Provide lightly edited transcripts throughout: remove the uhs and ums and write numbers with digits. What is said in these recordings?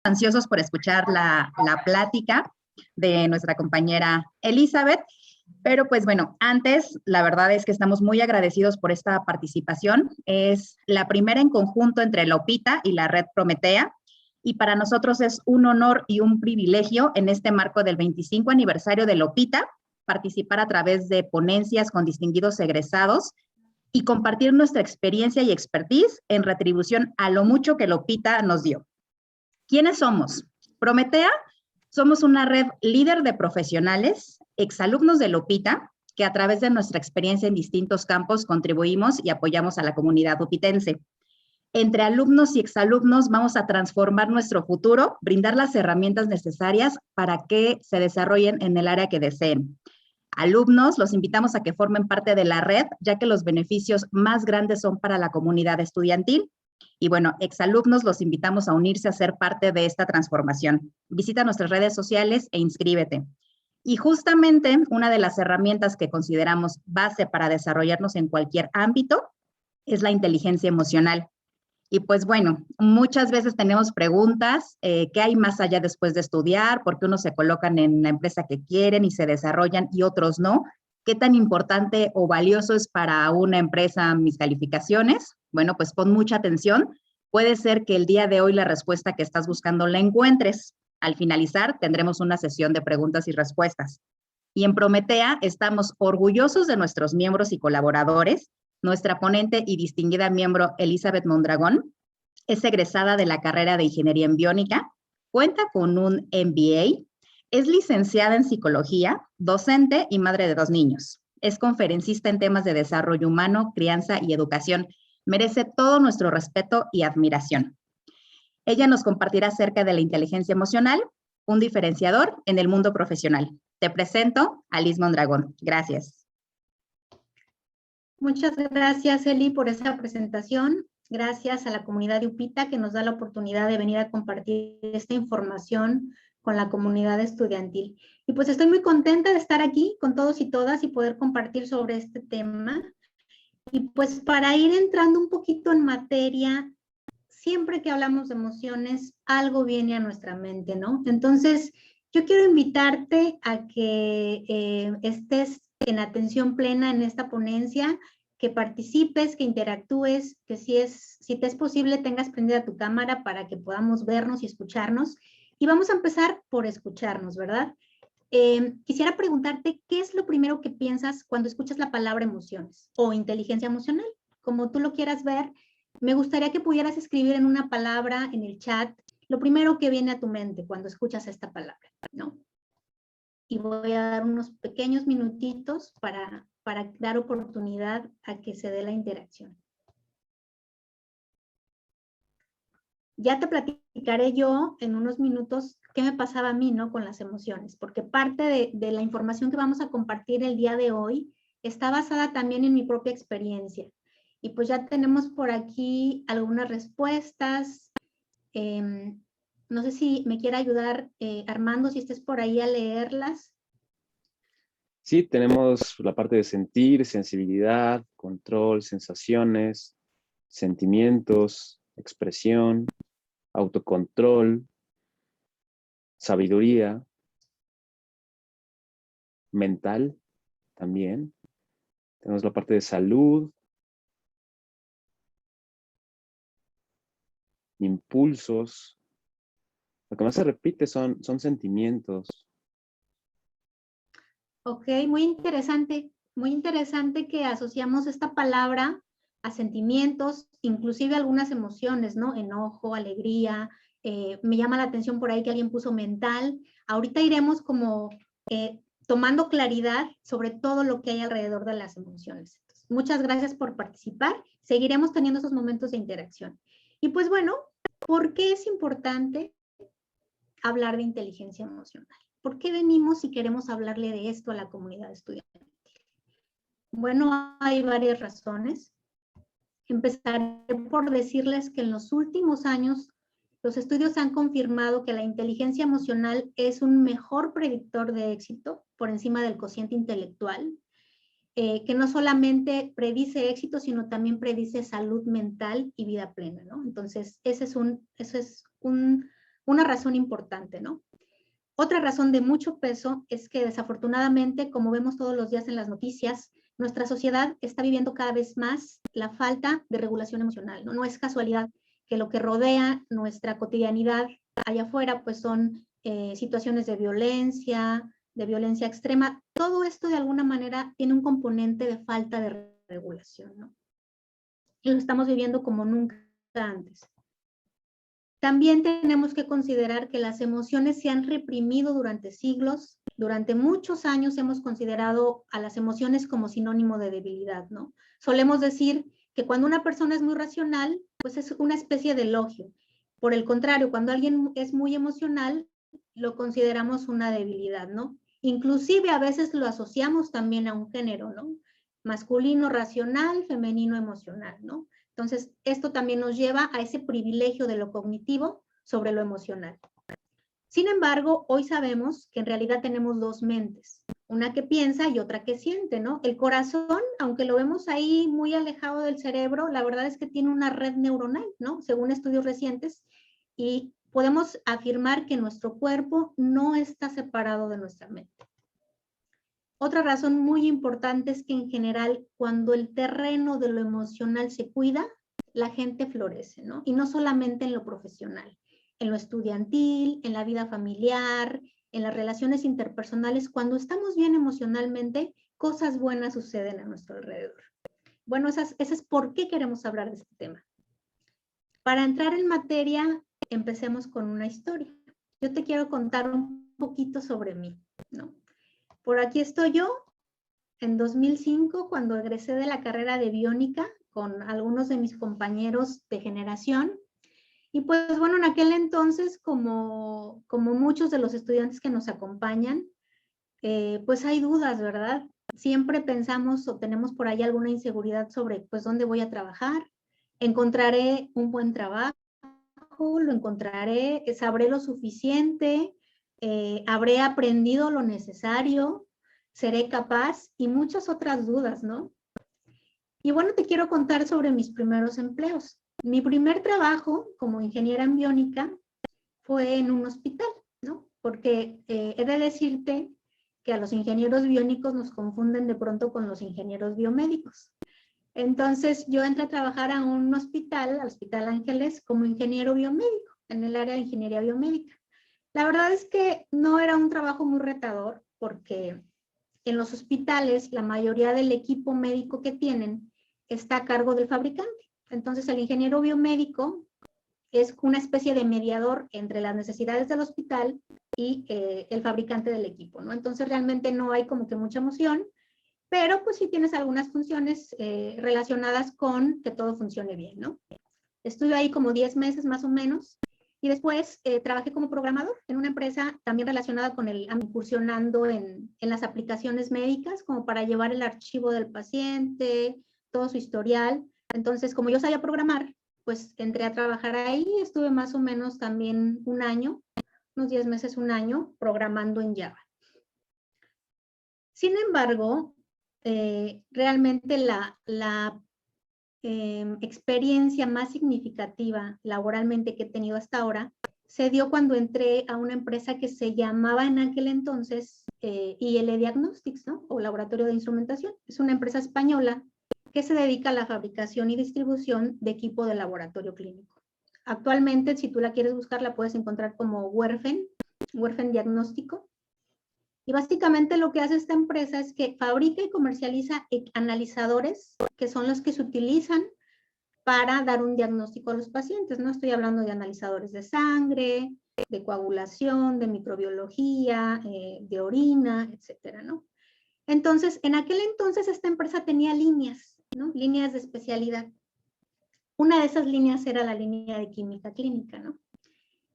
ansiosos por escuchar la plática de nuestra compañera Elizabeth. Pero pues bueno, antes la verdad es que estamos muy agradecidos por esta participación. Es la primera en conjunto entre la OPITA y la Red Prometea. Y para nosotros es un honor y un privilegio en este marco del 25 aniversario de la OPITA participar a través de ponencias con distinguidos egresados y compartir nuestra experiencia y expertise en retribución a lo mucho que la OPITA nos dio. ¿Quiénes somos? Prometea, somos una red líder de profesionales, exalumnos de la OPITA, que a través de nuestra experiencia en distintos campos contribuimos y apoyamos a la comunidad opitense. Entre alumnos y exalumnos vamos a transformar nuestro futuro, brindar las herramientas necesarias para que se desarrollen en el área que deseen. Alumnos, los invitamos a que formen parte de la red, ya que los beneficios más grandes son para la comunidad estudiantil. Y bueno, exalumnos, los invitamos a unirse a ser parte de esta transformación. Visita nuestras redes sociales e inscríbete. Y justamente una de las herramientas que consideramos base para desarrollarnos en cualquier ámbito es la inteligencia emocional. Y pues bueno, muchas veces tenemos preguntas, ¿qué hay más allá después de estudiar? ¿Por qué unos se colocan en la empresa que quieren y se desarrollan y otros no? ¿Qué tan importante o valioso es para una empresa mis calificaciones? Bueno, pues pon mucha atención. Puede ser que el día de hoy la respuesta que estás buscando la encuentres. Al finalizar, tendremos una sesión de preguntas y respuestas. Y en Prometea estamos orgullosos de nuestros miembros y colaboradores. Nuestra ponente y distinguida miembro Elizabeth Mondragón es egresada de la carrera de Ingeniería en Biónica, cuenta con un MBA, es licenciada en Psicología, docente y madre de 2 niños. Es conferencista en temas de desarrollo humano, crianza y educación. Merece todo nuestro respeto y admiración. Ella nos compartirá acerca de la inteligencia emocional, un diferenciador en el mundo profesional. Te presento a Liz Mondragón. Gracias. Muchas gracias, Eli, por esa presentación. Gracias a la comunidad de UPITA que nos da la oportunidad de venir a compartir esta información con la comunidad estudiantil. Y pues estoy muy contenta de estar aquí con todos y todas y poder compartir sobre este tema. Y pues para ir entrando un poquito en materia, siempre que hablamos de emociones, algo viene a nuestra mente, ¿no? Entonces, yo quiero invitarte a que estés en atención plena en esta ponencia, que participes, que interactúes, que si te es posible tengas prendida tu cámara para que podamos vernos y escucharnos. Y vamos a empezar por escucharnos, ¿verdad? Quisiera preguntarte, ¿qué es lo primero que piensas cuando escuchas la palabra emociones o inteligencia emocional? Como tú lo quieras ver, me gustaría que pudieras escribir en una palabra en el chat lo primero que viene a tu mente cuando escuchas esta palabra, ¿no? Y voy a dar unos pequeños minutitos para dar oportunidad a que se dé la interacción. Ya te platicaré yo en unos minutos qué me pasaba a mí, ¿no? Con las emociones, porque parte de la información que vamos a compartir el día de hoy está basada también en mi propia experiencia. Y pues ya tenemos por aquí algunas respuestas. No sé si me quiere ayudar Armando, si estés por ahí a leerlas. Sí, tenemos la parte de sentir, sensibilidad, control, sensaciones, sentimientos, expresión, autocontrol, sabiduría, mental también. Tenemos la parte de salud, impulsos. Lo que más se repite son sentimientos. Ok, muy interesante que asociamos esta palabra a sentimientos, inclusive algunas emociones, ¿no? Enojo, alegría, me llama la atención por ahí que alguien puso mental. Ahorita iremos como tomando claridad sobre todo lo que hay alrededor de las emociones. Entonces, muchas gracias por participar. Seguiremos teniendo esos momentos de interacción. Y pues bueno, ¿por qué es importante hablar de inteligencia emocional? ¿Por qué venimos y queremos hablarle de esto a la comunidad estudiantil? Bueno, hay varias razones. Empezaré por decirles que en los últimos años los estudios han confirmado que la inteligencia emocional es un mejor predictor de éxito por encima del cociente intelectual, que no solamente predice éxito, sino también predice salud mental y vida plena, ¿no? Entonces, ese es un una razón importante, ¿no? Otra razón de mucho peso es que desafortunadamente, como vemos todos los días en las noticias, nuestra sociedad está viviendo cada vez más la falta de regulación emocional, ¿no? No es casualidad que lo que rodea nuestra cotidianidad allá afuera, pues son situaciones de violencia extrema. Todo esto de alguna manera tiene un componente de falta de regulación, ¿no? Y lo estamos viviendo como nunca antes. También tenemos que considerar que las emociones se han reprimido durante siglos. Durante muchos años hemos considerado a las emociones como sinónimo de debilidad, ¿no? Solemos decir que cuando una persona es muy racional, pues es una especie de elogio. Por el contrario, cuando alguien es muy emocional, lo consideramos una debilidad, ¿no? Inclusive a veces lo asociamos también a un género, ¿no? Masculino racional, femenino emocional, ¿no? Entonces, esto también nos lleva a ese privilegio de lo cognitivo sobre lo emocional. Sin embargo, hoy sabemos que en realidad tenemos dos mentes, una que piensa y otra que siente, ¿no? El corazón, aunque lo vemos ahí muy alejado del cerebro, la verdad es que tiene una red neuronal, ¿no? Según estudios recientes, y podemos afirmar que nuestro cuerpo no está separado de nuestra mente. Otra razón muy importante es que en general, cuando el terreno de lo emocional se cuida, la gente florece, ¿no? Y no solamente en lo profesional, en lo estudiantil, en la vida familiar, en las relaciones interpersonales. Cuando estamos bien emocionalmente, cosas buenas suceden a nuestro alrededor. Bueno, ese es por qué queremos hablar de este tema. Para entrar en materia, empecemos con una historia. Yo te quiero contar un poquito sobre mí, ¿no? Por aquí estoy yo, en 2005, cuando egresé de la carrera de biónica con algunos de mis compañeros de generación. Y pues bueno, en aquel entonces, como muchos de los estudiantes que nos acompañan, pues hay dudas, ¿verdad? Siempre pensamos o tenemos por ahí alguna inseguridad sobre, pues, ¿dónde voy a trabajar? ¿Encontraré un buen trabajo? ¿Lo encontraré? ¿Sabré lo suficiente? ¿Habré aprendido lo necesario? ¿Seré capaz? Y muchas otras dudas, ¿no? Y bueno, te quiero contar sobre mis primeros empleos. Mi primer trabajo como ingeniera en biónica fue en un hospital, ¿no? Porque he de decirte que a los ingenieros biónicos nos confunden de pronto con los ingenieros biomédicos. Entonces yo entré a trabajar a un hospital, al Hospital Ángeles, como ingeniero biomédico, en el área de ingeniería biomédica. La verdad es que no era un trabajo muy retador, porque en los hospitales la mayoría del equipo médico que tienen está a cargo del fabricante. Entonces el ingeniero biomédico es una especie de mediador entre las necesidades del hospital y el fabricante del equipo, ¿no? Entonces realmente no hay como que mucha emoción, pero pues sí tienes algunas funciones relacionadas con que todo funcione bien, ¿no? Estuve ahí como 10 meses más o menos, y después trabajé como programador en una empresa también relacionada con incursionando en las aplicaciones médicas, como para llevar el archivo del paciente, todo su historial. Entonces, como yo sabía programar, pues entré a trabajar ahí, estuve más o menos también un año, unos 10 meses, un año, programando en Java. Sin embargo, realmente la experiencia más significativa laboralmente que he tenido hasta ahora se dio cuando entré a una empresa que se llamaba en aquel entonces IL Diagnostics, ¿no? O Laboratorio de Instrumentación. Es una empresa española que se dedica a la fabricación y distribución de equipo de laboratorio clínico. Actualmente, si tú la quieres buscar, la puedes encontrar como Werfen Diagnóstico. Y básicamente lo que hace esta empresa es que fabrica y comercializa analizadores, que son los que se utilizan para dar un diagnóstico a los pacientes, ¿no? Estoy hablando de analizadores de sangre, de coagulación, de microbiología, de orina, etcétera, ¿no? Entonces, en aquel entonces esta empresa tenía líneas, ¿no? Líneas de especialidad. Una de esas líneas era la línea de química clínica, ¿no?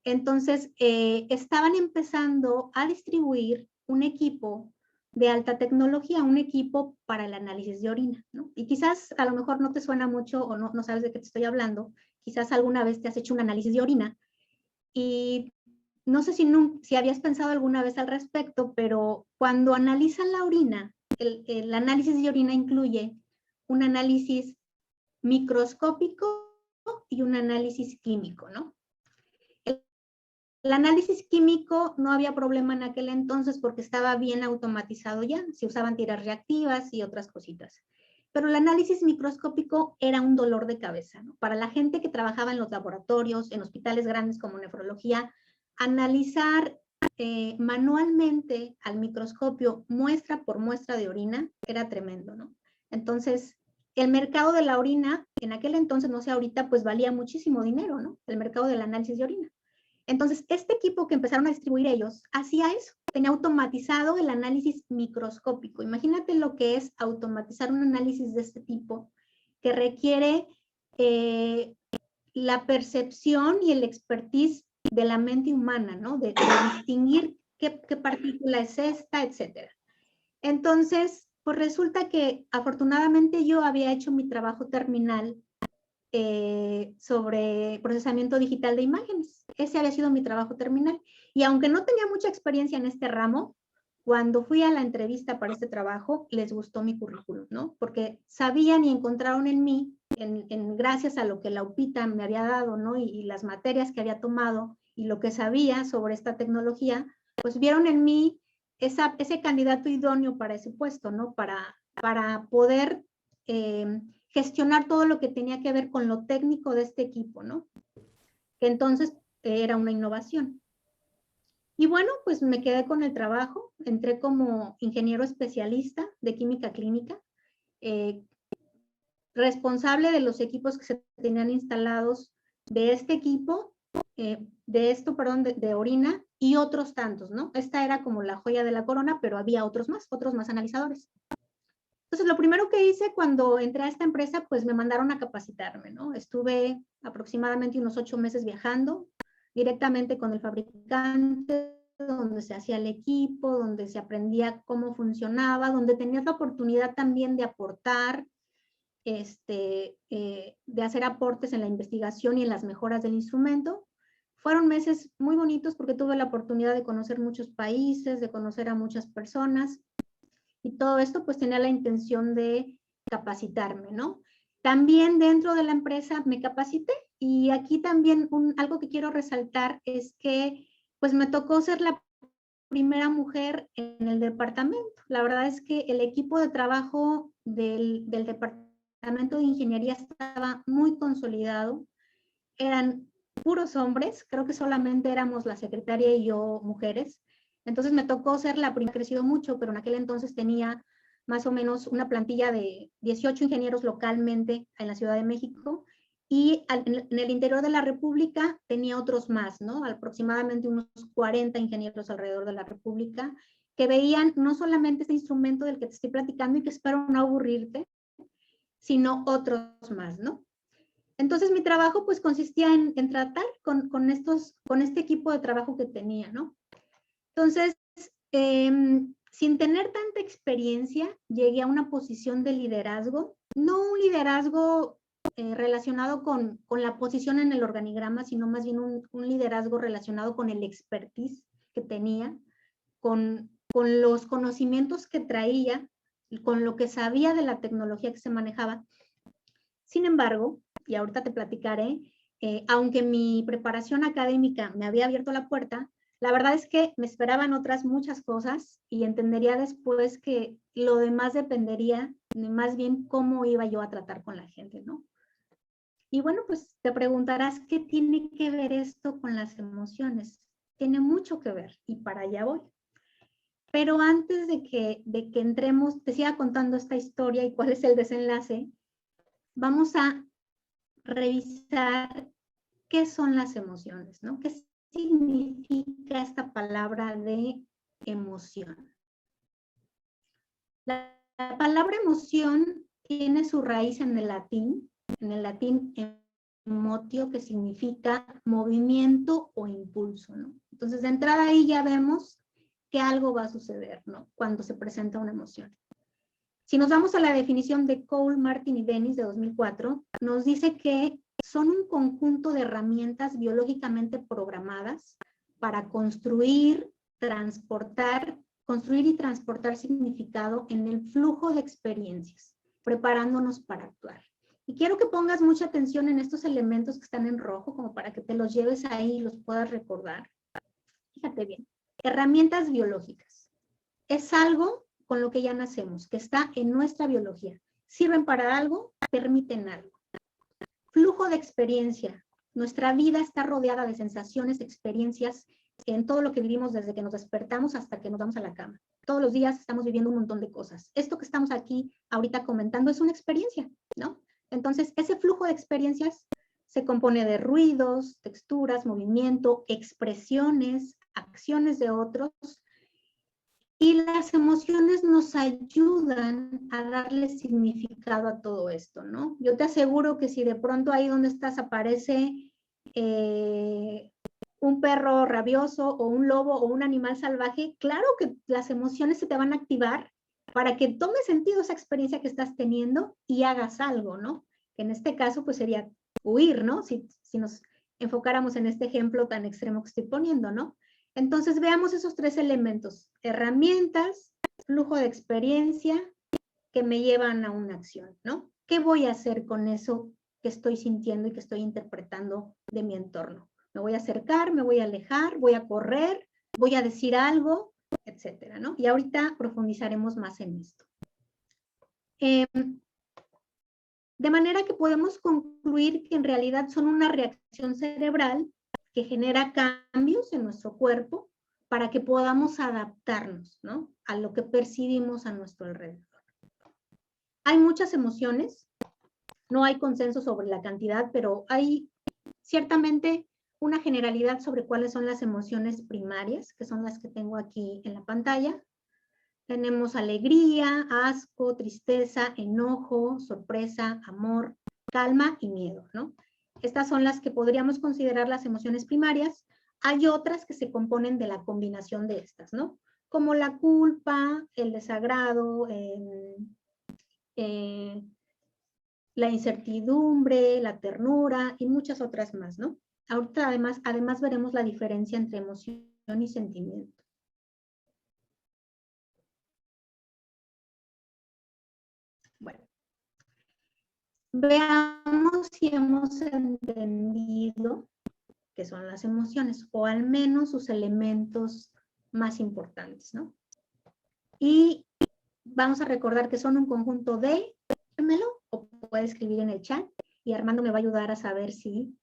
Entonces, estaban empezando a distribuir un equipo de alta tecnología, un equipo para el análisis de orina, ¿no? Y quizás a lo mejor no te suena mucho o no sabes de qué te estoy hablando, quizás alguna vez te has hecho un análisis de orina y no sé si habías pensado alguna vez al respecto, pero cuando analizan la orina, el análisis de orina incluye un análisis microscópico y un análisis químico, ¿no? El análisis químico no había problema en aquel entonces porque estaba bien automatizado ya, se usaban tiras reactivas y otras cositas. Pero el análisis microscópico era un dolor de cabeza, ¿no? Para la gente que trabajaba en los laboratorios, en hospitales grandes como nefrología, analizar manualmente al microscopio muestra por muestra de orina era tremendo, ¿no? Entonces, el mercado de la orina, en aquel entonces, no sé ahorita, pues valía muchísimo dinero, ¿no? El mercado del análisis de orina. Entonces, este equipo que empezaron a distribuir ellos hacía eso, tenía automatizado el análisis microscópico. Imagínate lo que es automatizar un análisis de este tipo, que requiere la percepción y el expertise de la mente humana, ¿no? De distinguir qué partícula es esta, etcétera. Entonces, pues resulta que afortunadamente yo había hecho mi trabajo terminal sobre procesamiento digital de imágenes. Ese había sido mi trabajo terminal. Y aunque no tenía mucha experiencia en este ramo, cuando fui a la entrevista para este trabajo, les gustó mi currículum, ¿no? Porque sabían y encontraron en mí, gracias a lo que la UPITA me había dado, ¿no? Y las materias que había tomado y lo que sabía sobre esta tecnología, pues vieron en mí ese candidato idóneo para ese puesto, ¿no? Para poder gestionar todo lo que tenía que ver con lo técnico de este equipo, ¿no? Que entonces era una innovación. Y bueno, pues me quedé con el trabajo, entré como ingeniero especialista de química clínica, responsable de los equipos que se tenían instalados de este equipo, de orina y otros tantos, ¿no? Esta era como la joya de la corona, pero había otros más analizadores. Entonces, lo primero que hice cuando entré a esta empresa, pues me mandaron a capacitarme, ¿no? Estuve aproximadamente unos 8 meses viajando directamente con el fabricante, donde se hacía el equipo, donde se aprendía cómo funcionaba, donde tenías la oportunidad también de aportar, de hacer aportes en la investigación y en las mejoras del instrumento. Fueron meses muy bonitos porque tuve la oportunidad de conocer muchos países, de conocer a muchas personas. Y todo esto pues tenía la intención de capacitarme, ¿no? También dentro de la empresa me capacité y aquí también algo que quiero resaltar es que pues me tocó ser la primera mujer en el departamento. La verdad es que el equipo de trabajo del departamento de ingeniería estaba muy consolidado. Eran puros hombres, creo que solamente éramos la secretaria y yo mujeres. Entonces me tocó ser la primera, crecido mucho, pero en aquel entonces tenía más o menos una plantilla de 18 ingenieros localmente en la Ciudad de México y en el interior de la República tenía otros más, ¿no? Aproximadamente unos 40 ingenieros alrededor de la República que veían no solamente este instrumento del que te estoy platicando y que espero no aburrirte, sino otros más, ¿no? Entonces mi trabajo pues consistía en tratar con este equipo de trabajo que tenía, ¿no? Entonces, sin tener tanta experiencia, llegué a una posición de liderazgo, no un liderazgo relacionado con la posición en el organigrama, sino más bien un liderazgo relacionado con el expertise que tenía, con los conocimientos que traía, con lo que sabía de la tecnología que se manejaba. Sin embargo, y ahorita te platicaré, aunque mi preparación académica me había abierto la puerta, la verdad es que me esperaban otras muchas cosas y entendería después que lo demás dependería de más bien cómo iba yo a tratar con la gente, ¿no? Y bueno, pues te preguntarás qué tiene que ver esto con las emociones. Tiene mucho que ver y para allá voy. Pero antes de que entremos, te siga contando esta historia y cuál es el desenlace, vamos a revisar qué son las emociones, ¿no? ¿Qué significa esta palabra de emoción? La palabra emoción tiene su raíz en el latín emotio, que significa movimiento o impulso, ¿no? Entonces, de entrada ahí ya vemos que algo va a suceder, ¿no? Cuando se presenta una emoción. Si nos vamos a la definición de Cole, Martin y Dennis de 2004, nos dice que son un conjunto de herramientas biológicamente programadas para construir y transportar significado en el flujo de experiencias, preparándonos para actuar. Y quiero que pongas mucha atención en estos elementos que están en rojo, como para que te los lleves ahí y los puedas recordar. fíjate bien, herramientas biológicas. Es algo con lo que ya nacemos, que está en nuestra biología. Sirven para algo, permiten algo. Flujo de experiencia. Nuestra vida está rodeada de sensaciones, experiencias, en todo lo que vivimos desde que nos despertamos hasta que nos vamos a la cama. Todos los días estamos viviendo un montón de cosas. Esto que estamos aquí ahorita comentando es una experiencia, ¿no? Entonces, ese flujo de experiencias se compone de ruidos, texturas, movimiento, expresiones, acciones de otros, y las emociones nos ayudan a darle significado a todo esto, ¿no? Yo te aseguro que si de pronto ahí donde estás aparece un perro rabioso o un lobo o un animal salvaje, claro que las emociones se te van a activar para que tome sentido esa experiencia que estás teniendo y hagas algo, ¿no? Que en este caso pues sería huir, ¿no? Si nos enfocáramos en este ejemplo tan extremo que estoy poniendo, ¿no? Entonces veamos esos tres elementos: herramientas, flujo de experiencia que me llevan a una acción, ¿no? ¿Qué voy a hacer con eso que estoy sintiendo y que estoy interpretando de mi entorno? Me voy a acercar, me voy a alejar, voy a correr, voy a decir algo, etcétera, ¿no? Y ahorita profundizaremos más en esto. De manera que podemos concluir que en realidad son una reacción cerebral que genera cambios en nuestro cuerpo para que podamos adaptarnos, ¿no?, a lo que percibimos a nuestro alrededor. Hay muchas emociones, no hay consenso sobre la cantidad, pero hay ciertamente una generalidad sobre cuáles son las emociones primarias, que son las que tengo aquí en la pantalla. Tenemos alegría, asco, tristeza, enojo, sorpresa, amor, calma y miedo, ¿no? Estas son las que podríamos considerar las emociones primarias. Hay otras que se componen de la combinación de estas, ¿no? Como la culpa, el desagrado, la incertidumbre, la ternura y muchas otras más, ¿no? Ahorita además veremos la diferencia entre emoción y sentimiento. Bueno, veamos si hemos entendido qué son las emociones, o al menos sus elementos más importantes, ¿no? Y vamos a recordar que son un conjunto de, dímelo, o puede escribir en el chat, y Armando me va a ayudar a saber si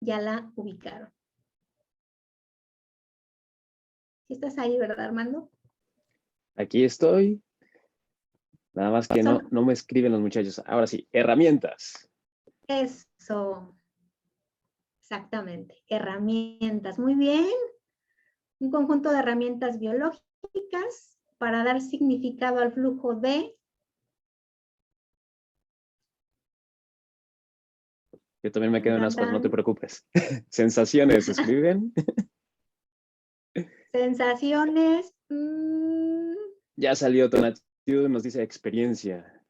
ya la ubicaron. ¿Sí estás ahí, verdad, Armando? Aquí estoy. Nada más que no me escriben los muchachos. Ahora sí, herramientas. Eso. Exactamente. Herramientas. Muy bien. Un conjunto de herramientas biológicas para dar significado al flujo de... Yo también me quedo en ascuas, no te preocupes. Sensaciones, ¿escriben? Sensaciones. Ya salió Tonatiuh, nos dice experiencia.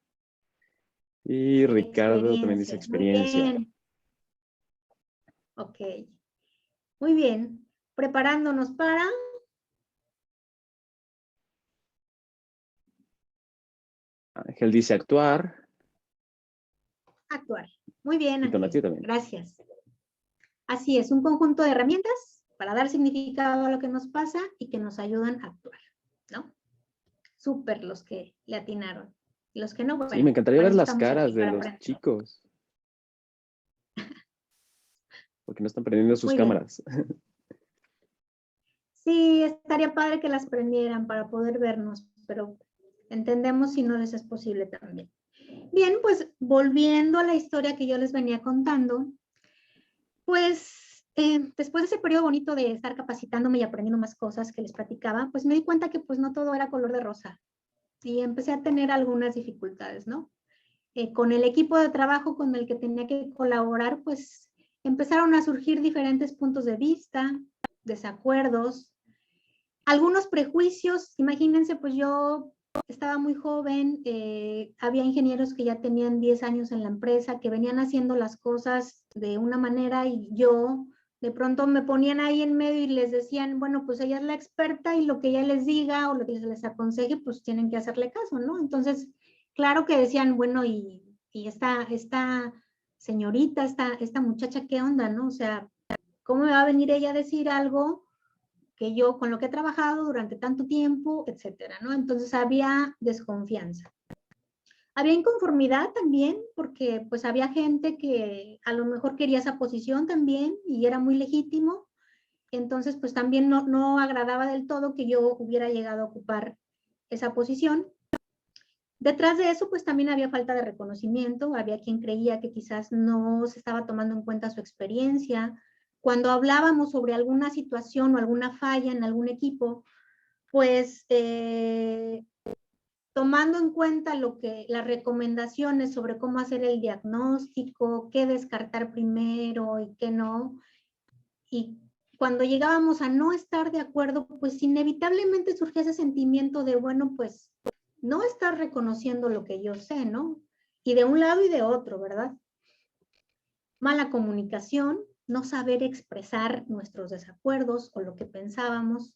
Y Ricardo también dice experiencia. Muy bien. Ok. Muy bien. Preparándonos para... Ángel dice actuar. Actuar. Muy bien, Y Tonatiuh también. Gracias. Así es, un conjunto de herramientas para dar significado a lo que nos pasa y que nos ayudan a actuar, ¿no? Súper los que le atinaron. Y los que no, bueno, Sí, me encantaría ver las estamos caras aquí de para los aprender. chicos. Porque no están prendiendo sus Muy bien. cámaras. Sí, estaría padre que las prendieran para poder vernos, pero entendemos si no les es posible también. Bien, pues volviendo a la historia que yo les venía contando, pues después de ese periodo bonito de estar capacitándome y aprendiendo más cosas que les platicaba, pues me di cuenta que pues no todo era color de rosa y empecé a tener algunas dificultades, ¿no? Con el equipo de trabajo con el que tenía que colaborar, pues empezaron a surgir diferentes puntos de vista, desacuerdos, algunos prejuicios. Imagínense, pues yo estaba muy joven, había ingenieros que ya tenían 10 años en la empresa, que venían haciendo las cosas de una manera y yo de pronto me ponían ahí en medio y les decían, bueno, pues ella es la experta y lo que ella les diga o lo que les aconseje, pues tienen que hacerle caso, ¿no? Entonces, claro que decían, bueno, y esta señorita, esta muchacha, ¿qué onda, no? O sea, ¿cómo me va a venir ella a decir algo que yo con lo que he trabajado durante tanto tiempo, etcétera, ¿no? Entonces había desconfianza. Había inconformidad también, porque pues había gente que a lo mejor quería esa posición también y era muy legítimo. Entonces pues también no agradaba del todo que yo hubiera llegado a ocupar esa posición. Detrás de eso pues también había falta de reconocimiento, había quien creía que quizás no se estaba tomando en cuenta su experiencia. Cuando hablábamos sobre alguna situación o alguna falla en algún equipo, pues tomando en cuenta las recomendaciones sobre cómo hacer el diagnóstico, qué descartar primero y qué no, y cuando llegábamos a no estar de acuerdo, pues inevitablemente surgía ese sentimiento de, bueno, pues no estar reconociendo lo que yo sé, ¿no? Y de un lado y de otro, ¿verdad? Mala comunicación, no saber expresar nuestros desacuerdos o lo que pensábamos,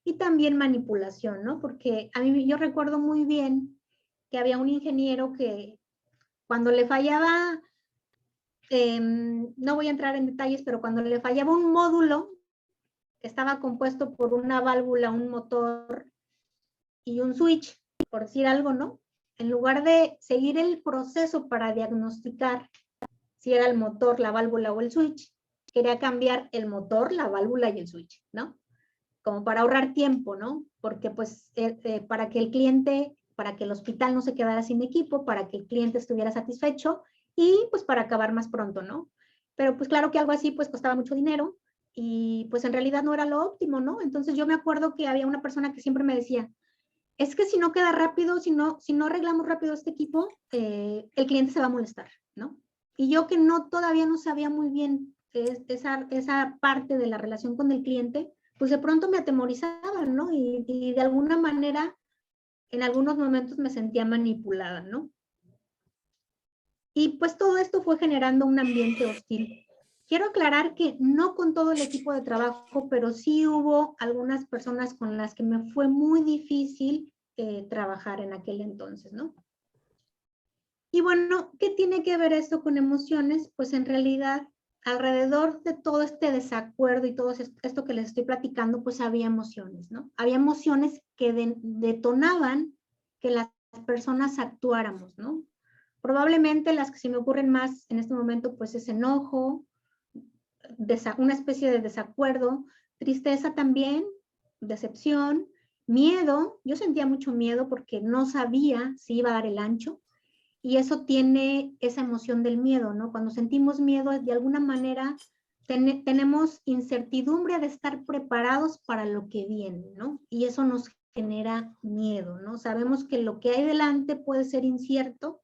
y también manipulación, ¿no? Porque yo recuerdo muy bien que había un ingeniero que cuando le fallaba, no voy a entrar en detalles, pero cuando le fallaba un módulo que estaba compuesto por una válvula, un motor y un switch, por decir algo, ¿no? En lugar de seguir el proceso para diagnosticar si era el motor, la válvula o el switch, quería cambiar el motor, la válvula y el switch, ¿no? Como para ahorrar tiempo, ¿no? Porque pues para que el cliente, para que el hospital no se quedara sin equipo, para que el cliente estuviera satisfecho y pues para acabar más pronto, ¿no? Pero pues claro que algo así pues costaba mucho dinero y pues en realidad no era lo óptimo, ¿no? Entonces yo me acuerdo que había una persona que siempre me decía, es que si no queda rápido, si no arreglamos rápido este equipo, el cliente se va a molestar, ¿no? Y yo que todavía no sabía muy bien esa parte de la relación con el cliente, pues de pronto me atemorizaba, ¿no? Y de alguna manera, en algunos momentos me sentía manipulada, ¿no? Y pues todo esto fue generando un ambiente hostil. Quiero aclarar que no con todo el equipo de trabajo, pero sí hubo algunas personas con las que me fue muy difícil trabajar en aquel entonces, ¿no? Y bueno, ¿qué tiene que ver esto con emociones? Pues en realidad, alrededor de todo este desacuerdo y todo esto que les estoy platicando, pues había emociones, ¿no? Había emociones que detonaban que las personas actuáramos, ¿no? Probablemente las que se me ocurren más en este momento, pues es enojo, una especie de desacuerdo, tristeza también, decepción, miedo. Yo sentía mucho miedo porque no sabía si iba a dar el ancho. Y eso tiene esa emoción del miedo, ¿no? Cuando sentimos miedo, de alguna manera tenemos incertidumbre de estar preparados para lo que viene, ¿no? Y eso nos genera miedo, ¿no? Sabemos que lo que hay delante puede ser incierto,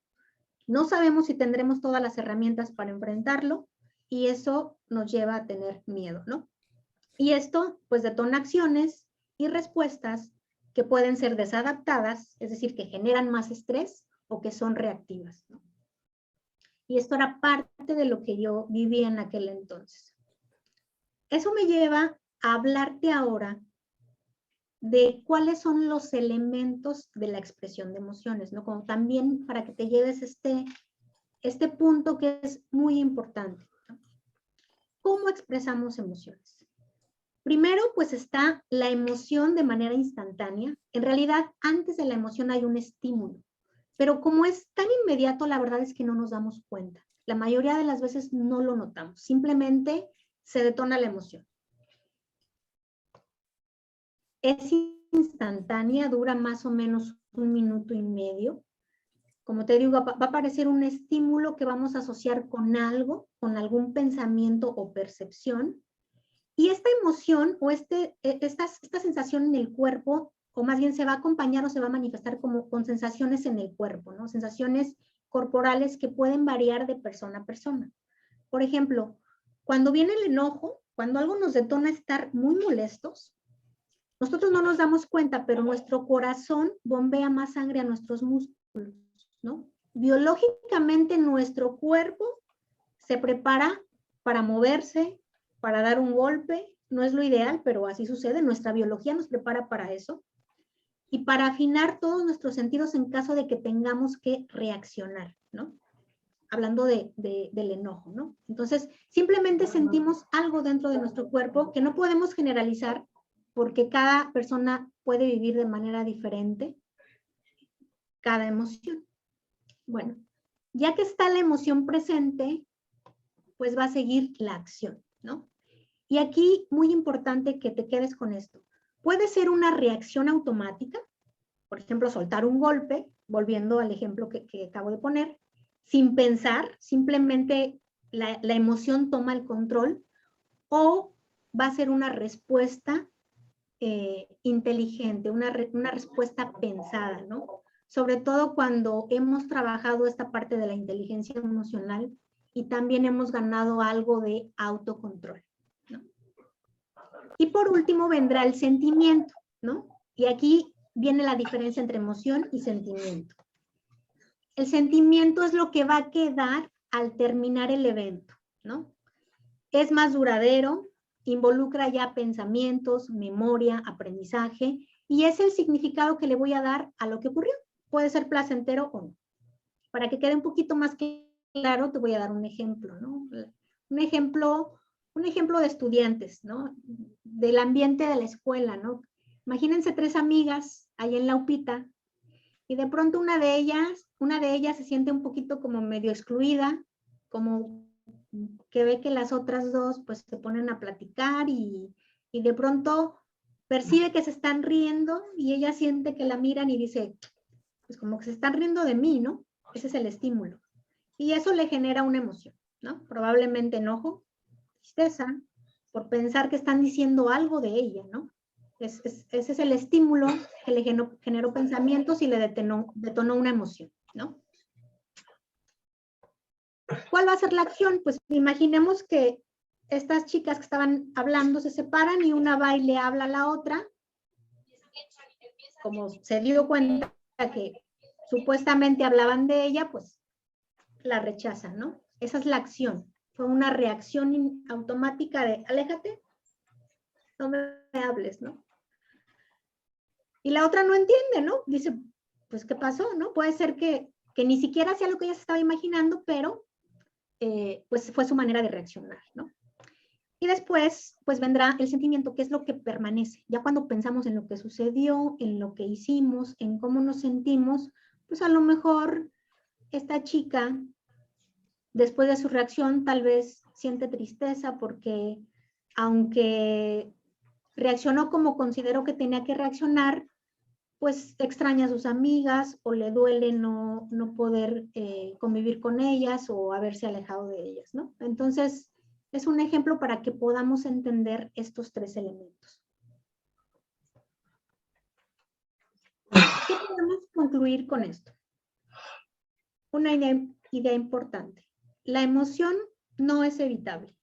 no sabemos si tendremos todas las herramientas para enfrentarlo y eso nos lleva a tener miedo, ¿no? Y esto, pues, detona acciones y respuestas que pueden ser desadaptadas, es decir, que generan más estrés o que son reactivas, ¿no? Y esto era parte de lo que yo vivía en aquel entonces. Eso me lleva a hablarte ahora de cuáles son los elementos de la expresión de emociones, ¿no? Como también para que te lleves este punto que es muy importante, ¿no? ¿Cómo expresamos emociones? Primero, pues está la emoción de manera instantánea. En realidad, antes de la emoción hay un estímulo. Pero como es tan inmediato, la verdad es que no nos damos cuenta. La mayoría de las veces no lo notamos. Simplemente se detona la emoción. Es instantánea, dura más o menos 1 minuto y medio. Como te digo, va a aparecer un estímulo que vamos a asociar con algo, con algún pensamiento o percepción. Y esta emoción o esta sensación en el cuerpo, o más bien se va a acompañar o se va a manifestar como con sensaciones en el cuerpo, ¿no? Sensaciones corporales que pueden variar de persona a persona. Por ejemplo, cuando viene el enojo, cuando algo nos detona estar muy molestos, nosotros no nos damos cuenta, pero nuestro corazón bombea más sangre a nuestros músculos, ¿no? Biológicamente nuestro cuerpo se prepara para moverse, para dar un golpe. No es lo ideal, pero así sucede. Nuestra biología nos prepara para eso. Y para afinar todos nuestros sentidos en caso de que tengamos que reaccionar, ¿no? Hablando del enojo, ¿no? Entonces, simplemente sentimos algo dentro de nuestro cuerpo que no podemos generalizar porque cada persona puede vivir de manera diferente cada emoción. Bueno, ya que está la emoción presente, pues va a seguir la acción, ¿no? Y aquí, muy importante que te quedes con esto. Puede ser una reacción automática, por ejemplo, soltar un golpe, volviendo al ejemplo que acabo de poner, sin pensar, simplemente la emoción toma el control, o va a ser una respuesta inteligente, una respuesta pensada, ¿no? Sobre todo cuando hemos trabajado esta parte de la inteligencia emocional y también hemos ganado algo de autocontrol, ¿no? Y por último vendrá el sentimiento, ¿no? Y aquí viene la diferencia entre emoción y sentimiento. El sentimiento es lo que va a quedar al terminar el evento, ¿no? Es más duradero, involucra ya pensamientos, memoria, aprendizaje, y es el significado que le voy a dar a lo que ocurrió. Puede ser placentero o no. Para que quede un poquito más claro, te voy a dar un ejemplo, ¿no? Un ejemplo de estudiantes, ¿no? Del ambiente de la escuela, ¿no? Imagínense 3 amigas ahí en la UPITA, y de pronto una de ellas se siente un poquito como medio excluida, como que ve que las otras 2 pues se ponen a platicar y de pronto percibe que se están riendo y ella siente que la miran y dice, pues como que se están riendo de mí, ¿no? Ese es el estímulo. Y eso le genera una emoción, ¿no? Probablemente enojo, tristeza, por pensar que están diciendo algo de ella, ¿no? Ese es el estímulo que le generó pensamientos y le detonó una emoción, ¿no? ¿Cuál va a ser la acción? Pues imaginemos que estas chicas que estaban hablando se separan y una va y le habla a la otra. Como se dio cuenta que supuestamente hablaban de ella, pues la rechazan, ¿no? Esa es la acción. Fue una reacción automática de aléjate, no me hables, ¿no? Y la otra no entiende, ¿no? Dice, pues, ¿qué pasó, no? Puede ser que ni siquiera sea lo que ella se estaba imaginando, pero pues fue su manera de reaccionar, ¿no? Y después, pues vendrá el sentimiento, que es lo que permanece. Ya cuando pensamos en lo que sucedió, en lo que hicimos, en cómo nos sentimos, pues a lo mejor esta chica, después de su reacción, tal vez siente tristeza porque aunque reaccionó como consideró que tenía que reaccionar, pues extraña a sus amigas o le duele no poder convivir con ellas o haberse alejado de ellas, ¿no? Entonces, es un ejemplo para que podamos entender estos 3 elementos. ¿Qué podemos concluir con esto? Una idea importante. La emoción no es evitable.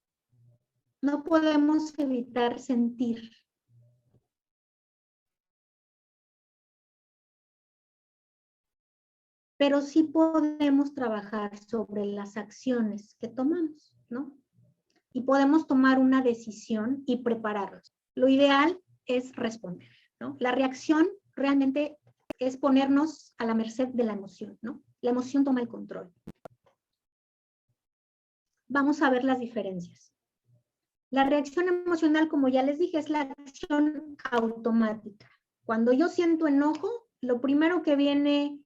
No podemos evitar sentir. Pero sí podemos trabajar sobre las acciones que tomamos, ¿no? Y podemos tomar una decisión y prepararnos. Lo ideal es responder, ¿no? La reacción realmente es ponernos a la merced de la emoción, ¿no? La emoción toma el control. Vamos a ver las diferencias. La reacción emocional, como ya les dije, es la acción automática. Cuando yo siento enojo, lo primero que viene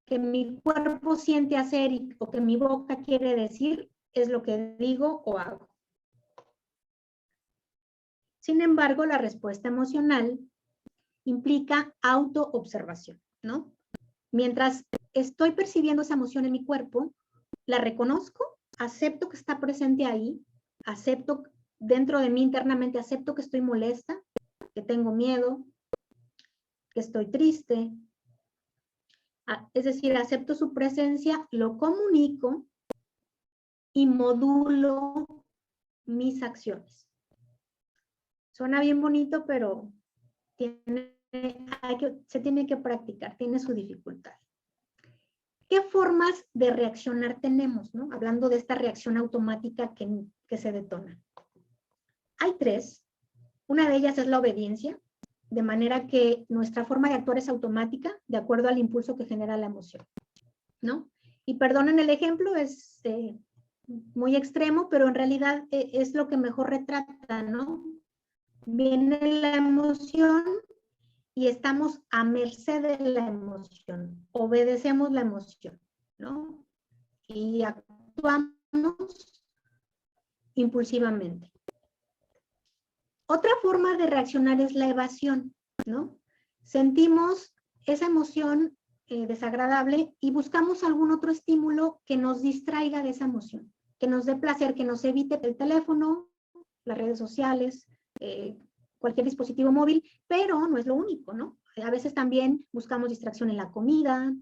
que mi cuerpo siente hacer o que mi boca quiere decir es lo que digo o hago. Sin embargo, la respuesta emocional implica autoobservación, ¿no? Mientras estoy percibiendo esa emoción en mi cuerpo, la reconozco, acepto que está presente ahí, acepto dentro de mí internamente, acepto que estoy molesta, que tengo miedo, que estoy triste. Es decir, acepto su presencia, lo comunico y modulo mis acciones. Suena bien bonito, pero se tiene que practicar, tiene su dificultad. ¿Qué formas de reaccionar tenemos, ¿no? Hablando de esta reacción automática que se detona. Hay 3. Una de ellas es la obediencia, de manera que nuestra forma de actuar es automática, de acuerdo al impulso que genera la emoción, ¿no? Y perdonen el ejemplo, es muy extremo, pero en realidad es lo que mejor retrata, ¿no? Viene la emoción y estamos a merced de la emoción, obedecemos la emoción, ¿no? Y actuamos impulsivamente. Otra forma de reaccionar es la evasión, ¿no? Sentimos esa emoción desagradable y buscamos algún otro estímulo que nos distraiga de esa emoción, que nos dé placer, que nos evite el teléfono, las redes sociales, cualquier dispositivo móvil, pero no es lo único, ¿no? A veces también buscamos distracción en la comida,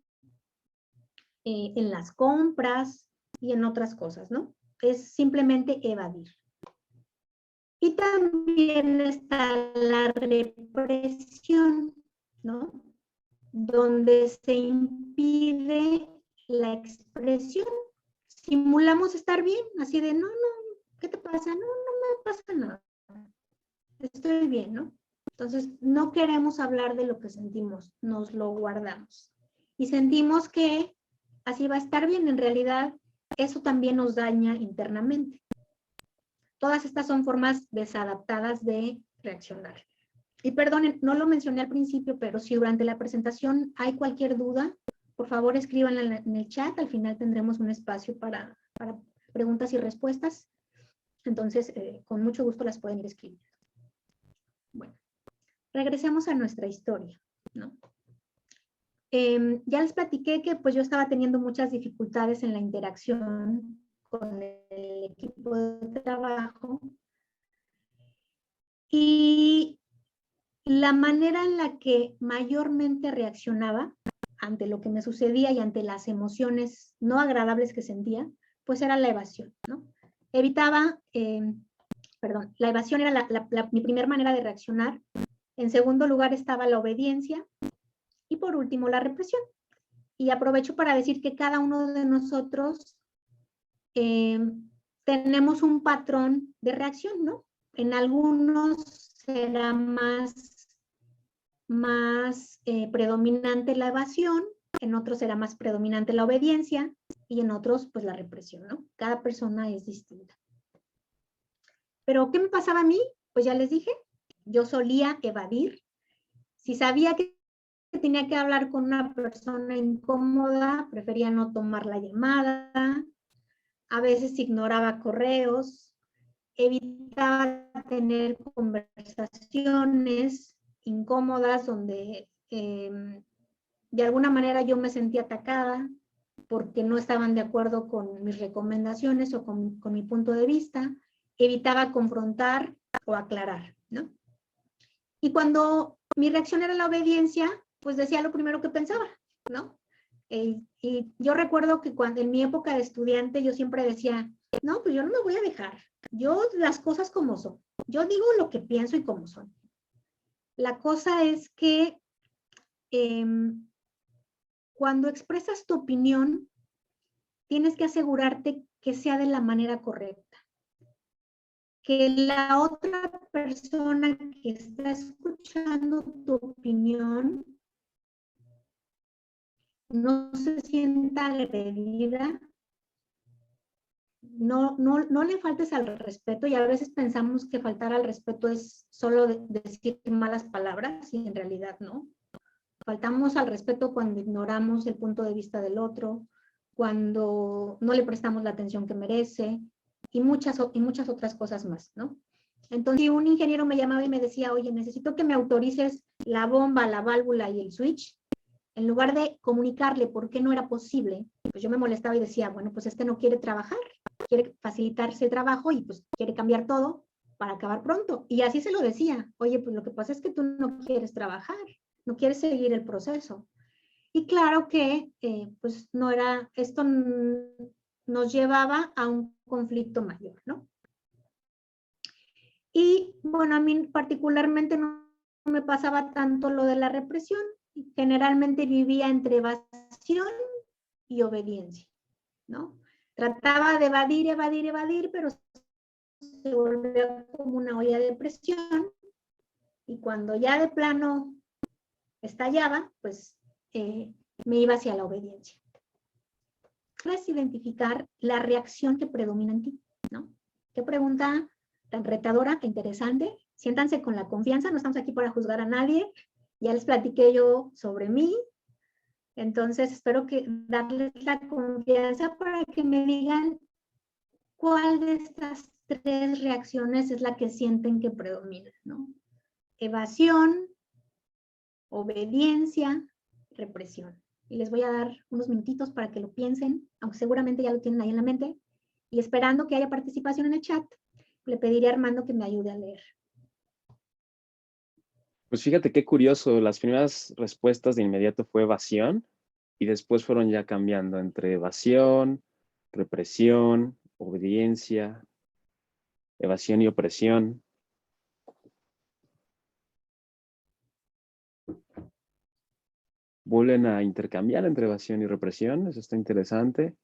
en las compras y en otras cosas, ¿no? Es simplemente evadir. Y también está la represión, ¿no? Donde se impide la expresión. Simulamos estar bien, así de, no, ¿qué te pasa? No me pasa nada. Estoy bien, ¿no? Entonces, no queremos hablar de lo que sentimos, nos lo guardamos. Y sentimos que así va a estar bien. En realidad, eso también nos daña internamente. Todas estas son formas desadaptadas de reaccionar. Y perdonen, no lo mencioné al principio, pero si durante la presentación hay cualquier duda, por favor escríbanla en el chat. Al final tendremos un espacio para preguntas y respuestas. Entonces, con mucho gusto las pueden ir escribiendo. Bueno, regresemos a nuestra historia, ¿no? Ya les platiqué que pues yo estaba teniendo muchas dificultades en la interacción con el equipo de trabajo y la manera en la que mayormente reaccionaba ante lo que me sucedía y ante las emociones no agradables que sentía, pues era la evasión, ¿no? Evitaba, la evasión era mi primera manera de reaccionar. En segundo lugar estaba la obediencia y por último la represión. Y aprovecho para decir que cada uno de nosotros tenemos un patrón de reacción, ¿no? En algunos será más predominante la evasión, en otros será más predominante la obediencia y en otros pues la represión, ¿no? Cada persona es distinta. Pero ¿qué me pasaba a mí? Pues ya les dije, yo solía evadir. Si sabía que tenía que hablar con una persona incómoda, prefería no tomar la llamada, a veces ignoraba correos, evitaba tener conversaciones incómodas donde de alguna manera yo me sentía atacada porque no estaban de acuerdo con mis recomendaciones o con mi punto de vista, evitaba confrontar o aclarar, ¿no? Y cuando mi reacción era la obediencia, pues decía lo primero que pensaba, ¿no? Y yo recuerdo que cuando en mi época de estudiante yo siempre decía, no, pues yo no me voy a dejar, yo las cosas como son, yo digo lo que pienso y como son. La cosa es que cuando expresas tu opinión, tienes que asegurarte que sea de la manera correcta, que la otra persona que está escuchando tu opinión no se sienta agredida, no le faltes al respeto, y a veces pensamos que faltar al respeto es solo decir malas palabras y en realidad no. Faltamos al respeto cuando ignoramos el punto de vista del otro, cuando no le prestamos la atención que merece y muchas otras cosas más, ¿no? Entonces, si un ingeniero me llamaba y me decía, oye, necesito que me autorices la bomba, la válvula y el switch, en lugar de comunicarle por qué no era posible, pues yo me molestaba y decía, bueno, pues este no quiere trabajar, quiere facilitarse el trabajo y pues quiere cambiar todo para acabar pronto. Y así se lo decía, oye, pues lo que pasa es que tú no quieres trabajar, no quieres seguir el proceso. Y claro que pues no era, esto nos llevaba a un conflicto mayor, ¿no? Y bueno, a mí particularmente no me pasaba tanto lo de la represión, generalmente vivía entre evasión y obediencia, ¿no? Trataba de evadir, pero se volvió como una olla de presión y cuando ya de plano estallaba, pues me iba hacia la obediencia. Puedes identificar la reacción que predomina en ti, ¿no? Qué pregunta tan retadora e interesante. siéntanse con la confianza, no estamos aquí para juzgar a nadie, ya les platiqué yo sobre mí, entonces espero que darles la confianza para que me digan cuál de estas 3 reacciones es la que sienten que predomina, ¿no? Evasión, obediencia, represión. Y les voy a dar unos minutitos para que lo piensen, aunque seguramente ya lo tienen ahí en la mente, y esperando que haya participación en el chat, le pediré a Armando que me ayude a leer. Pues fíjate qué curioso, las primeras respuestas de inmediato fue evasión y después fueron ya cambiando entre evasión, represión, obediencia, evasión y opresión. Vuelven a intercambiar entre evasión y represión, eso está interesante.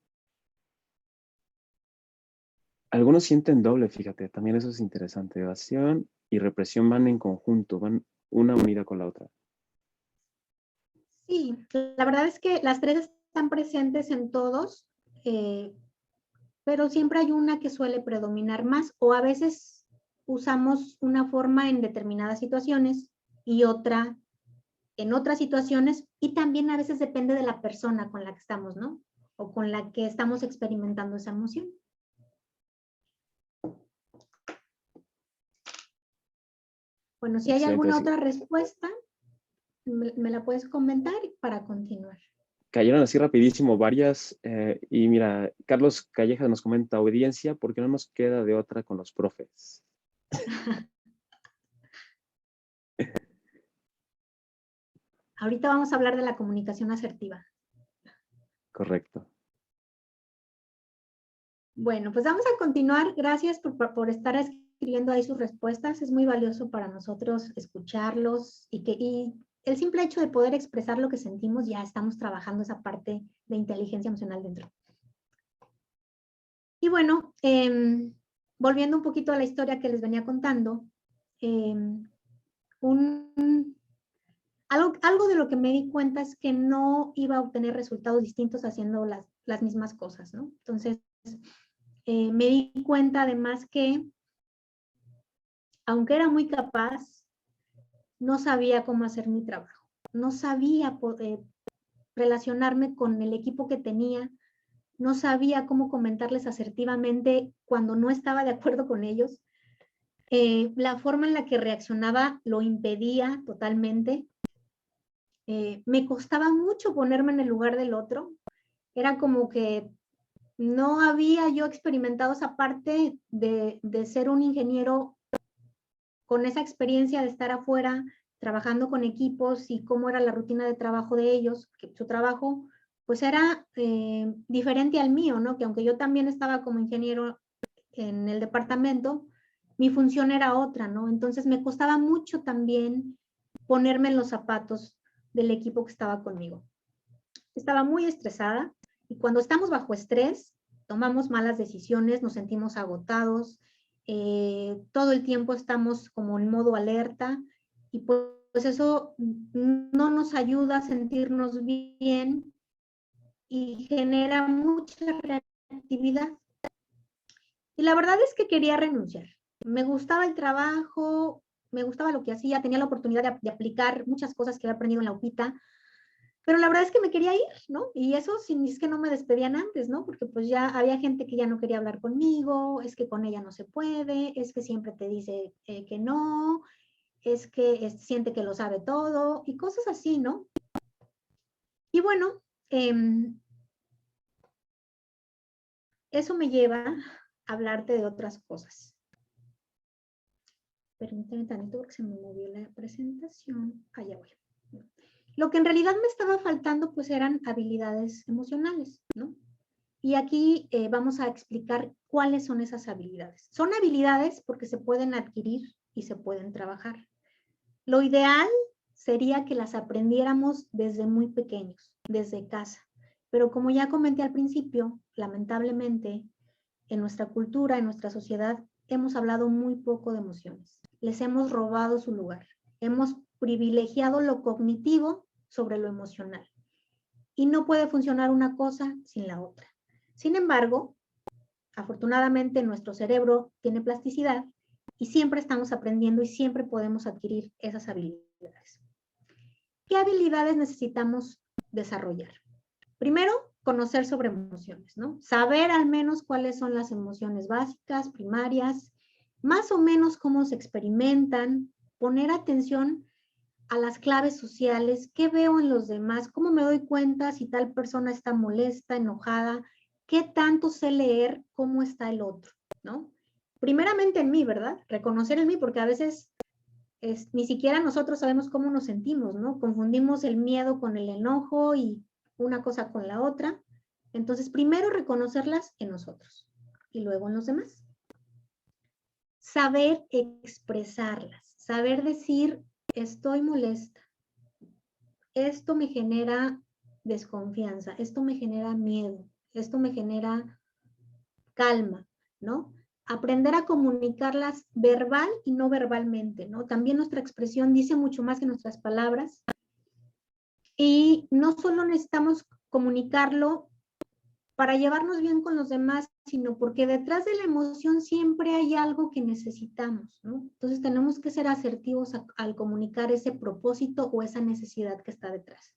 Algunos sienten doble, fíjate, también eso es interesante. Evasión y represión van en conjunto, van una unida con la otra. Sí, la verdad es que las 3 están presentes en todos, pero siempre hay una que suele predominar más, o a veces usamos una forma en determinadas situaciones y otra en otras situaciones, y también a veces depende de la persona con la que estamos, ¿no? O con la que estamos experimentando esa emoción. Bueno, si hay alguna otra respuesta, me la puedes comentar para continuar. Cayeron así rapidísimo varias, y mira, Carlos Calleja nos comenta, obediencia, porque no nos queda de otra con los profes. Ahorita vamos a hablar de la comunicación asertiva. Correcto. Bueno, pues vamos a continuar. Gracias por estar escribiendo ahí sus respuestas. Es muy valioso para nosotros escucharlos y el simple hecho de poder expresar lo que sentimos, ya estamos trabajando esa parte de inteligencia emocional dentro. Y bueno, volviendo un poquito a la historia que les venía contando, algo de lo que me di cuenta es que no iba a obtener resultados distintos haciendo las mismas cosas, ¿no? Entonces, me di cuenta además que, aunque era muy capaz, no sabía cómo hacer mi trabajo. No sabía relacionarme con el equipo que tenía, no sabía cómo comentarles asertivamente cuando no estaba de acuerdo con ellos. La forma en la que reaccionaba lo impedía totalmente. Me costaba mucho ponerme en el lugar del otro. Era como que no había yo experimentado esa parte de ser un ingeniero con esa experiencia de estar afuera, trabajando con equipos y cómo era la rutina de trabajo de ellos, que su trabajo pues era diferente al mío, ¿no? Que aunque yo también estaba como ingeniero en el departamento, mi función era otra, ¿no? Entonces me costaba mucho también ponerme en los zapatos del equipo que estaba conmigo. Estaba muy estresada y cuando estamos bajo estrés, tomamos malas decisiones, nos sentimos agotados, todo el tiempo estamos como en modo alerta y pues eso no nos ayuda a sentirnos bien y genera mucha reactividad. Y la verdad es que quería renunciar. Me gustaba el trabajo, me gustaba lo que hacía, tenía la oportunidad de aplicar muchas cosas que había aprendido en la UPITA, pero la verdad es que me quería ir, ¿no? Y eso sin es que no me despedían antes, ¿no? Porque pues ya había gente que ya no quería hablar conmigo, es que con ella no se puede, es que siempre te dice que no, es que siente que lo sabe todo y cosas así, ¿no? Y bueno, eso me lleva a hablarte de otras cosas. Permítame tantito porque se me movió la presentación. Allá voy. Lo que en realidad me estaba faltando pues eran habilidades emocionales, ¿no? Y aquí vamos a explicar cuáles son esas habilidades. Son habilidades porque se pueden adquirir y se pueden trabajar. Lo ideal sería que las aprendiéramos desde muy pequeños, desde casa. Pero como ya comenté al principio, lamentablemente, en nuestra cultura, en nuestra sociedad, hemos hablado muy poco de emociones. Les hemos robado su lugar. Hemos privilegiado lo cognitivo sobre lo emocional. Y no puede funcionar una cosa sin la otra. Sin embargo, afortunadamente nuestro cerebro tiene plasticidad y siempre estamos aprendiendo y siempre podemos adquirir esas habilidades. ¿Qué habilidades necesitamos desarrollar? Primero, conocer sobre emociones, ¿no? Saber al menos cuáles son las emociones básicas, primarias, más o menos cómo se experimentan, poner atención a las claves sociales, qué veo en los demás, cómo me doy cuenta si tal persona está molesta, enojada, qué tanto sé leer cómo está el otro, ¿no? Primeramente en mí, ¿verdad? Reconocer en mí, porque a veces ni siquiera nosotros sabemos cómo nos sentimos, ¿no? Confundimos el miedo con el enojo y una cosa con la otra. Entonces, primero reconocerlas en nosotros y luego en los demás. Saber expresarlas, saber decir, estoy molesta, esto me genera desconfianza, esto me genera miedo, esto me genera calma, ¿no? Aprender a comunicarlas verbal y no verbalmente, ¿no? También nuestra expresión dice mucho más que nuestras palabras. Y no solo necesitamos comunicarlo para llevarnos bien con los demás, sino porque detrás de la emoción siempre hay algo que necesitamos, ¿no? Entonces tenemos que ser asertivos al comunicar ese propósito o esa necesidad que está detrás.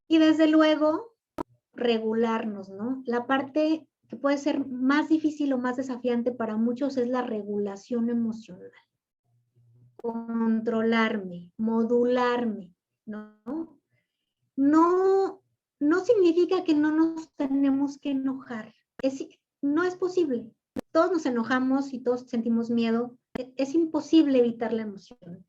Y desde luego, regularnos, ¿no? La parte que puede ser más difícil o más desafiante para muchos es la regulación emocional. Controlarme, modularme, ¿no? No significa que no nos tenemos que enojar. No es posible. Todos nos enojamos y todos sentimos miedo. Es imposible evitar la emoción.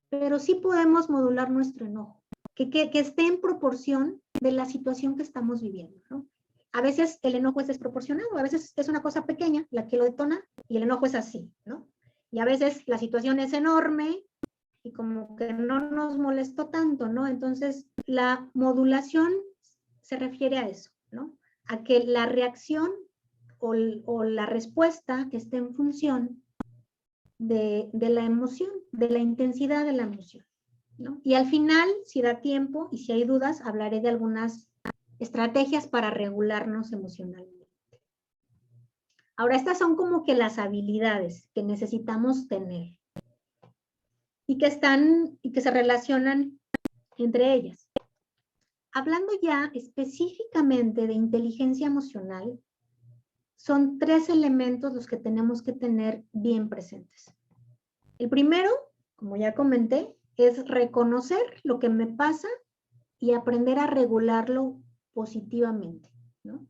Pero sí podemos modular nuestro enojo, que esté en proporción de la situación que estamos viviendo, ¿no? A veces el enojo es desproporcionado, a veces es una cosa pequeña la que lo detona y el enojo es así, ¿no? Y a veces la situación es enorme y como que no nos molestó tanto, ¿no? Entonces, la modulación se refiere a eso, ¿no? A que la reacción o la respuesta que esté en función de la emoción, de la intensidad de la emoción, ¿no? Y al final, si da tiempo y si hay dudas, hablaré de algunas estrategias para regularnos emocionalmente. Ahora, estas son como que las habilidades que necesitamos tener y que se relacionan entre ellas. Hablando ya específicamente de inteligencia emocional, son 3 elementos los que tenemos que tener bien presentes. El primero, como ya comenté, es reconocer lo que me pasa y aprender a regularlo positivamente, ¿no?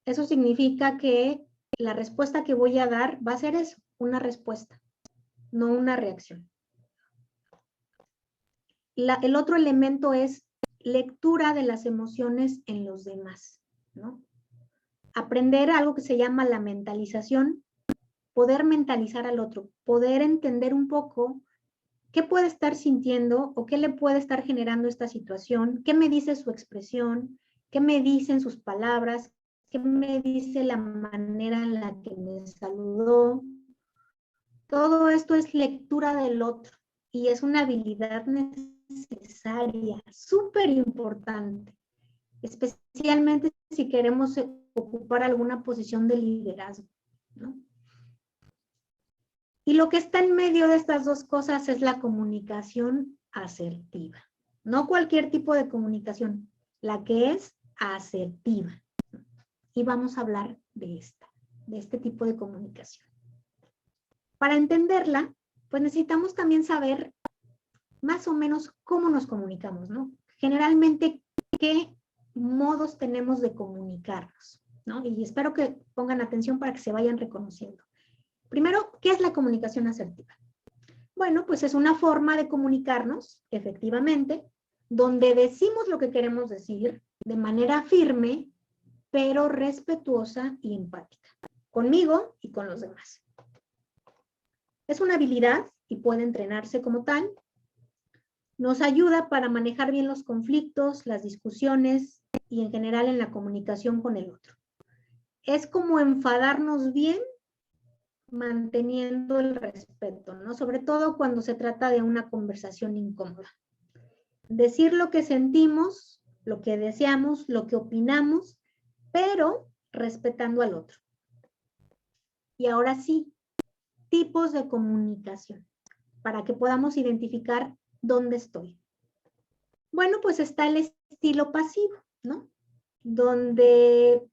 Eso significa que la respuesta que voy a dar va a ser eso, una respuesta, no una reacción. El otro elemento es lectura de las emociones en los demás, ¿no? Aprender algo que se llama la mentalización, poder mentalizar al otro, poder entender un poco qué puede estar sintiendo o qué le puede estar generando esta situación, qué me dice su expresión, qué me dicen sus palabras, qué me dice la manera en la que me saludó. Todo esto es lectura del otro y es una habilidad necesaria, súper importante, especialmente si queremos ocupar alguna posición de liderazgo, ¿no? Y lo que está en medio de estas dos cosas es la comunicación asertiva. No cualquier tipo de comunicación, la que es asertiva. Y vamos a hablar de este tipo de comunicación. Para entenderla, pues necesitamos también saber más o menos cómo nos comunicamos, ¿no? Generalmente, ¿qué modos tenemos de comunicarnos? ¿No? Y espero que pongan atención para que se vayan reconociendo. Primero, ¿qué es la comunicación asertiva? Bueno, pues es una forma de comunicarnos, efectivamente, donde decimos lo que queremos decir de manera firme, pero respetuosa y empática, conmigo y con los demás. Es una habilidad y puede entrenarse como tal. Nos ayuda para manejar bien los conflictos, las discusiones y en general en la comunicación con el otro. Es como enfadarnos bien manteniendo el respeto, ¿no? Sobre todo cuando se trata de una conversación incómoda. Decir lo que sentimos, lo que deseamos, lo que opinamos, pero respetando al otro. Y ahora sí, tipos de comunicación para que podamos identificar dónde estoy. Bueno, pues está el estilo pasivo, ¿no? Donde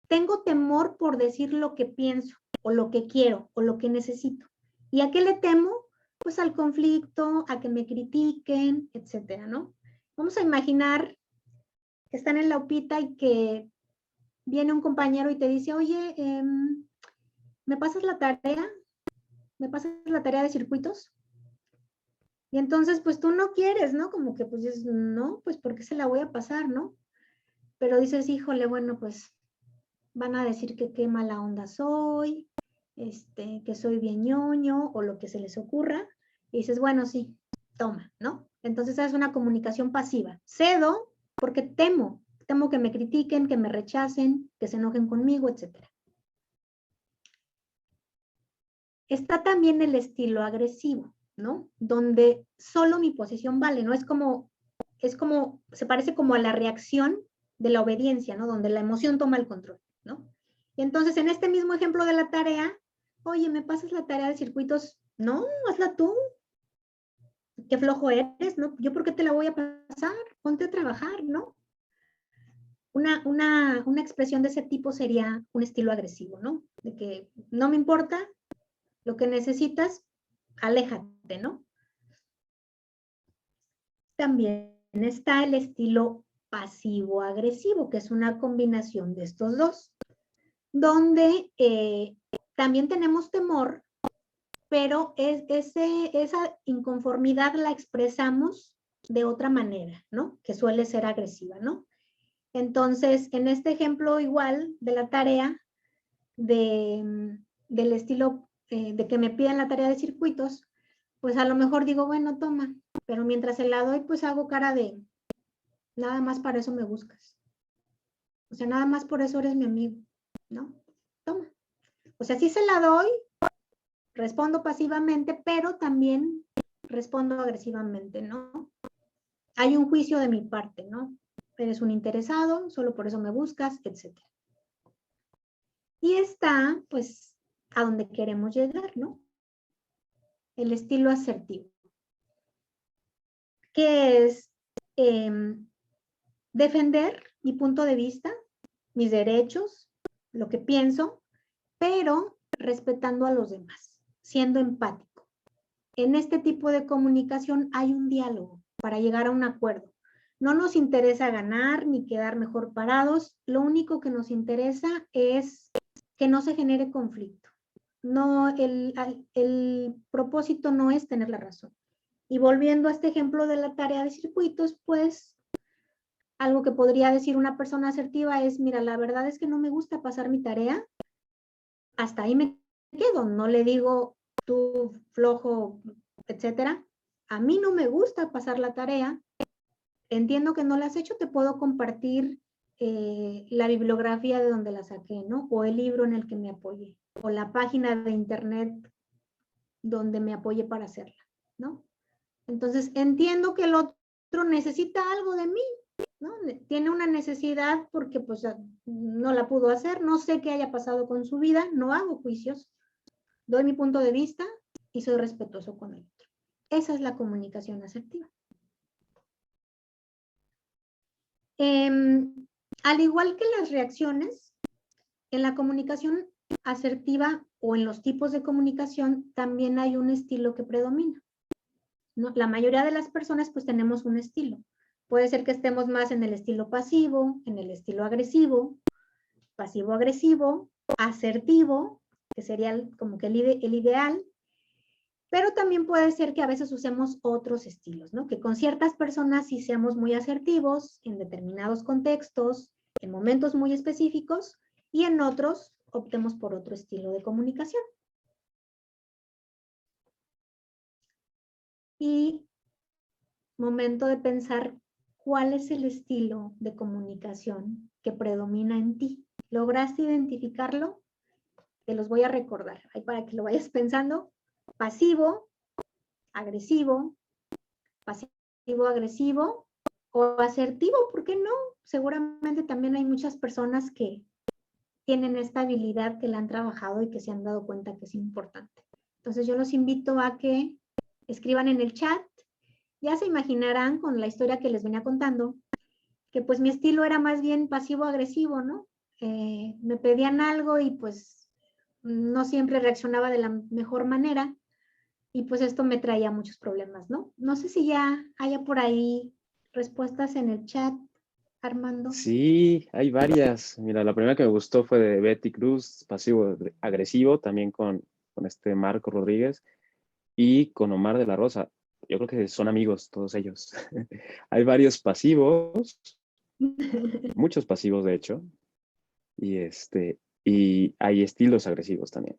tengo temor por decir lo que pienso, o lo que quiero, o lo que necesito. ¿Y a qué le temo? Pues al conflicto, a que me critiquen, etcétera, ¿no? Vamos a imaginar que están en la UPITA y que viene un compañero y te dice, oye, ¿me pasas la tarea? ¿Me pasas la tarea de circuitos? Y entonces, pues tú no quieres, ¿no? Como que pues dices, no, pues ¿por qué se la voy a pasar, no? Pero dices, híjole, bueno, pues van a decir que qué mala onda soy, que soy bien ñoño o lo que se les ocurra. Y dices, bueno, sí, toma, ¿no? Entonces es una comunicación pasiva. Cedo porque temo que me critiquen, que me rechacen, que se enojen conmigo, etcétera. Está también el estilo agresivo, ¿no? Donde solo mi posición vale, ¿no? Se parece como a la reacción de la obediencia, ¿no? Donde la emoción toma el control, ¿no? Y entonces, en este mismo ejemplo de la tarea, oye, ¿me pasas la tarea de circuitos? No, hazla tú. Qué flojo eres, ¿no? ¿Yo por qué te la voy a pasar? Ponte a trabajar, ¿no? Una expresión de ese tipo sería un estilo agresivo, ¿no? De que no me importa lo que necesitas, aléjate, ¿no? También está el estilo pasivo-agresivo, que es una combinación de estos dos, donde también tenemos temor, pero esa inconformidad la expresamos de otra manera, ¿no? Que suele ser agresiva, ¿no? Entonces, en este ejemplo igual de la tarea, del estilo de que me piden la tarea de circuitos, pues a lo mejor digo, bueno, toma, pero mientras se la doy, pues hago cara de, nada más para eso me buscas. O sea, nada más por eso eres mi amigo, ¿no? Toma. O sea, sí se la doy, respondo pasivamente, pero también respondo agresivamente, ¿no? Hay un juicio de mi parte, ¿no? Eres un interesado, solo por eso me buscas, etc. Y está, pues, a donde queremos llegar, ¿no? El estilo asertivo, que es defender mi punto de vista, mis derechos, lo que pienso, pero respetando a los demás, siendo empático. En este tipo de comunicación hay un diálogo para llegar a un acuerdo. No nos interesa ganar ni quedar mejor parados, lo único que nos interesa es que no se genere conflicto. No, el propósito no es tener la razón. Y volviendo a este ejemplo de la tarea de circuitos, pues algo que podría decir una persona asertiva es, mira, la verdad es que no me gusta pasar mi tarea, hasta ahí me quedo, no le digo tú flojo, etcétera. A mí no me gusta pasar la tarea, entiendo que no la has hecho, te puedo compartir la bibliografía de donde la saqué, ¿no? O el libro en el que me apoyé, o la página de internet donde me apoyé para hacerla, ¿no? Entonces, entiendo que el otro necesita algo de mí, ¿no? Tiene una necesidad porque pues no la pudo hacer, no sé qué haya pasado con su vida, no hago juicios, doy mi punto de vista y soy respetuoso con el otro. Esa es la comunicación asertiva. Al igual que las reacciones, en la comunicación asertiva o en los tipos de comunicación también hay un estilo que predomina, ¿no? La mayoría de las personas pues tenemos un estilo. Puede ser que estemos más en el estilo pasivo, en el estilo agresivo, pasivo-agresivo, asertivo, que sería como que el ideal, pero también puede ser que a veces usemos otros estilos, ¿no? Que con ciertas personas sí seamos muy asertivos en determinados contextos, en momentos muy específicos, y en otros optemos por otro estilo de comunicación. Y momento de pensar cuál es el estilo de comunicación que predomina en ti. ¿Lograste identificarlo? Te los voy a recordar, ahí para que lo vayas pensando. Pasivo, agresivo, pasivo-agresivo o asertivo, ¿por qué no? Seguramente también hay muchas personas que tienen esta habilidad, que la han trabajado y que se han dado cuenta que es importante. Entonces yo los invito a que escriban en el chat. Ya se imaginarán con la historia que les venía contando, que pues mi estilo era más bien pasivo-agresivo, ¿no? Me pedían algo y pues no siempre reaccionaba de la mejor manera y pues esto me traía muchos problemas, ¿no? No sé si ya haya por ahí respuestas en el chat, Armando. Sí, hay varias. Mira, la primera que me gustó fue de Betty Cruz, pasivo-agresivo, también con este Marco Rodríguez y con Omar de la Rosa. Yo creo que son amigos todos ellos. Hay varios pasivos, muchos pasivos de hecho, y hay estilos agresivos también.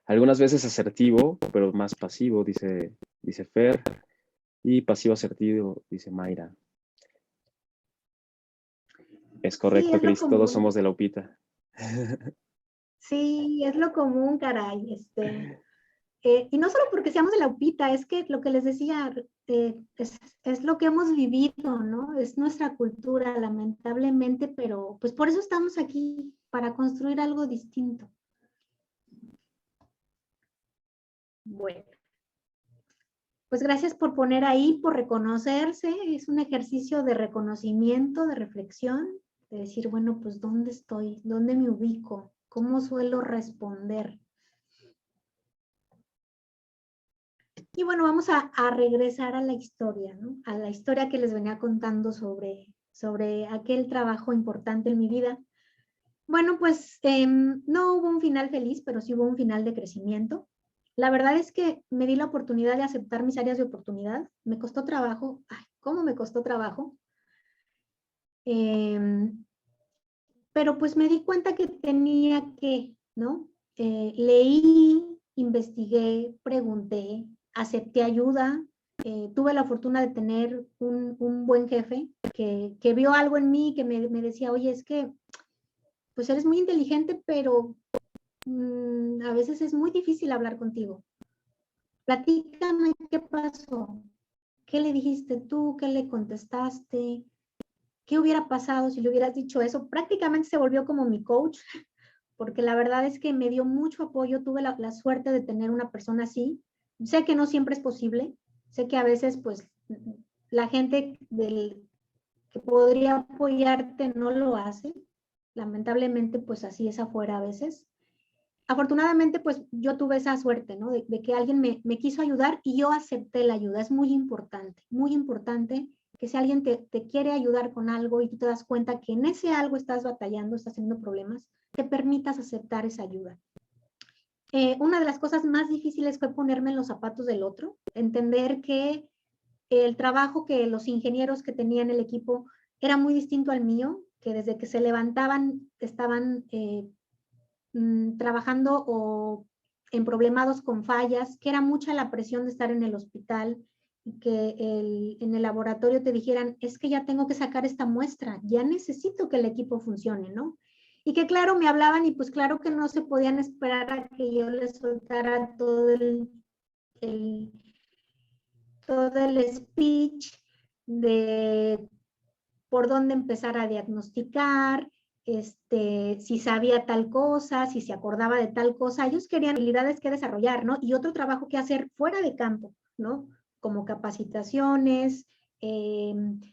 Algunas veces asertivo, pero más pasivo, dice Fer, y pasivo asertivo, dice Mayra. Es Sí, correcto, es lo Cris, todos común. somos de la UPITA. Sí, es lo común, caray. Y no solo porque seamos de la UPITA, es que lo que les decía, es lo que hemos vivido, ¿no? Es nuestra cultura, lamentablemente, pero pues por eso estamos aquí, para construir algo distinto. Bueno, pues gracias por poner ahí, por reconocerse. Es un ejercicio de reconocimiento, de reflexión, de decir, bueno, pues ¿dónde estoy? ¿Dónde me ubico? ¿Cómo suelo responder? Y bueno, vamos a regresar a la historia, ¿no? A la historia que les venía contando sobre aquel trabajo importante en mi vida. Bueno, pues no hubo un final feliz, pero sí hubo un final de crecimiento. La verdad es que me di la oportunidad de aceptar mis áreas de oportunidad. Me costó trabajo. Ay, ¿cómo me costó trabajo? Pero pues me di cuenta que tenía que, ¿no? Leí, investigué, pregunté, acepté ayuda. Tuve la fortuna de tener un buen jefe que vio algo en mí, que me decía, oye, es que pues eres muy inteligente, pero a veces es muy difícil hablar contigo. Platícame qué pasó, qué le dijiste tú, qué le contestaste, qué hubiera pasado si le hubieras dicho eso. Prácticamente se volvió como mi coach, porque la verdad es que me dio mucho apoyo. Tuve la suerte de tener una persona así. Sé que no siempre es posible, sé que a veces pues la gente que podría apoyarte no lo hace. Lamentablemente pues así es afuera a veces. Afortunadamente, pues yo tuve esa suerte, ¿no? De que alguien me quiso ayudar y yo acepté la ayuda. Es muy importante que si alguien te quiere ayudar con algo y tú te das cuenta que en ese algo estás batallando, estás teniendo problemas, te permitas aceptar esa ayuda. Una de las cosas más difíciles fue ponerme en los zapatos del otro, entender que el trabajo que los ingenieros que tenían el equipo era muy distinto al mío, que desde que se levantaban estaban trabajando o en problemados con fallas, que era mucha la presión de estar en el hospital y que en el laboratorio te dijeran, es que ya tengo que sacar esta muestra, ya necesito que el equipo funcione, ¿no? Y que claro, me hablaban y pues claro que no se podían esperar a que yo les soltara todo el speech de por dónde empezar a diagnosticar, si sabía tal cosa, si se acordaba de tal cosa. Ellos querían habilidades que desarrollar, ¿no? Y otro trabajo que hacer fuera de campo, ¿no? Como capacitaciones,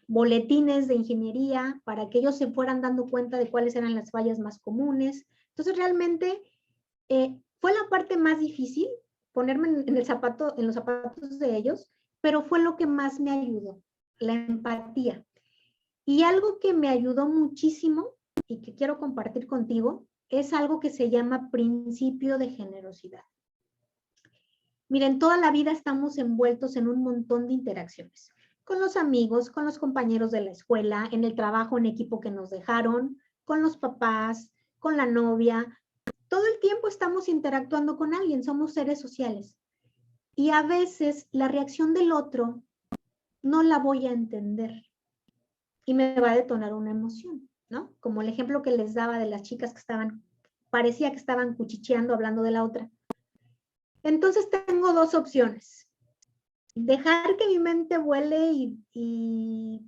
boletines de ingeniería, para que ellos se fueran dando cuenta de cuáles eran las fallas más comunes. Entonces, realmente fue la parte más difícil, ponerme en los zapatos de ellos, pero fue lo que más me ayudó, la empatía. Y algo que me ayudó muchísimo y que quiero compartir contigo es algo que se llama principio de generosidad. Miren, toda la vida estamos envueltos en un montón de interacciones, con los amigos, con los compañeros de la escuela, en el trabajo en equipo que nos dejaron, con los papás, con la novia. Todo el tiempo estamos interactuando con alguien, somos seres sociales. Y a veces la reacción del otro no la voy a entender y me va a detonar una emoción, ¿no? Como el ejemplo que les daba de las chicas que parecía que estaban cuchicheando hablando de la otra. Entonces tengo dos opciones. Dejar que mi mente vuele y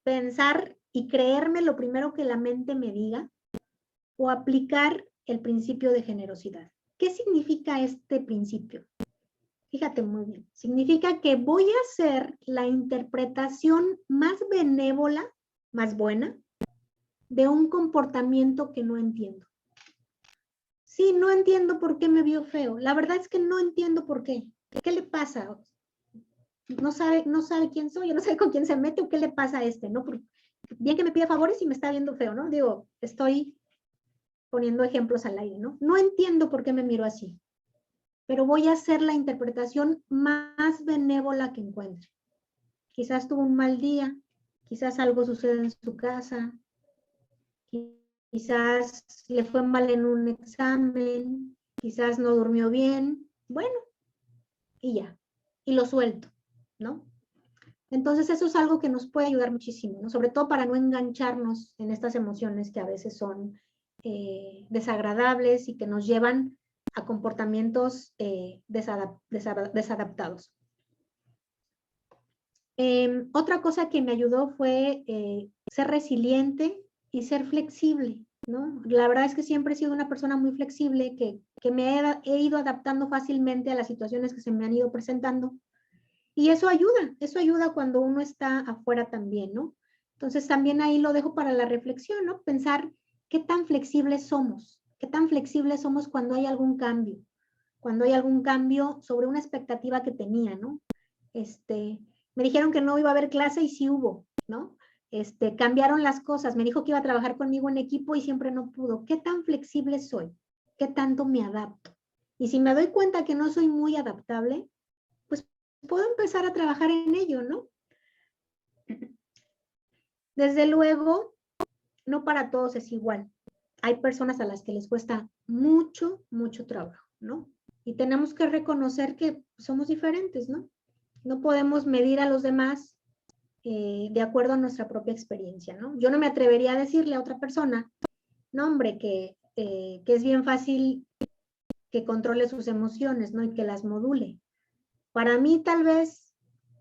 pensar y creerme lo primero que la mente me diga, o aplicar el principio de generosidad. ¿Qué significa este principio? Fíjate muy bien. Significa que voy a hacer la interpretación más benévola, más buena, de un comportamiento que no entiendo. Sí, no entiendo por qué me vio feo. La verdad es que no entiendo por qué. ¿Qué le pasa? No sabe quién soy, no sabe con quién se mete o qué le pasa a este, ¿no? Porque bien que me pide favores y me está viendo feo, ¿no? Digo, estoy poniendo ejemplos al aire, ¿no? No entiendo por qué me miro así, pero voy a hacer la interpretación más benévola que encuentre. Quizás tuvo un mal día, quizás algo sucede en su casa, quizás le fue mal en un examen, quizás no durmió bien, bueno, y ya, y lo suelto, ¿no? Entonces eso es algo que nos puede ayudar muchísimo, ¿no? Sobre todo para no engancharnos en estas emociones que a veces son desagradables y que nos llevan a comportamientos desadaptados. Otra cosa que me ayudó fue ser resiliente y ser flexible, ¿no? La verdad es que siempre he sido una persona muy flexible, que me he ido adaptando fácilmente a las situaciones que se me han ido presentando. Y eso ayuda cuando uno está afuera también, ¿no? Entonces también ahí lo dejo para la reflexión, ¿no? Pensar qué tan flexibles somos cuando hay algún cambio sobre una expectativa que tenía, ¿no? Me dijeron que no iba a haber clase y sí hubo, ¿no? Cambiaron las cosas, me dijo que iba a trabajar conmigo en equipo y siempre no pudo. ¿Qué tan flexible soy? ¿Qué tanto me adapto? Y si me doy cuenta que no soy muy adaptable, pues puedo empezar a trabajar en ello, ¿no? Desde luego, no para todos es igual. Hay personas a las que les cuesta mucho, mucho trabajo, ¿no? Y tenemos que reconocer que somos diferentes, ¿no? No podemos medir a los demás de acuerdo a nuestra propia experiencia, ¿no? Yo no me atrevería a decirle a otra persona, no, hombre, que es bien fácil que controle sus emociones, ¿no? Y que las module. Para mí tal vez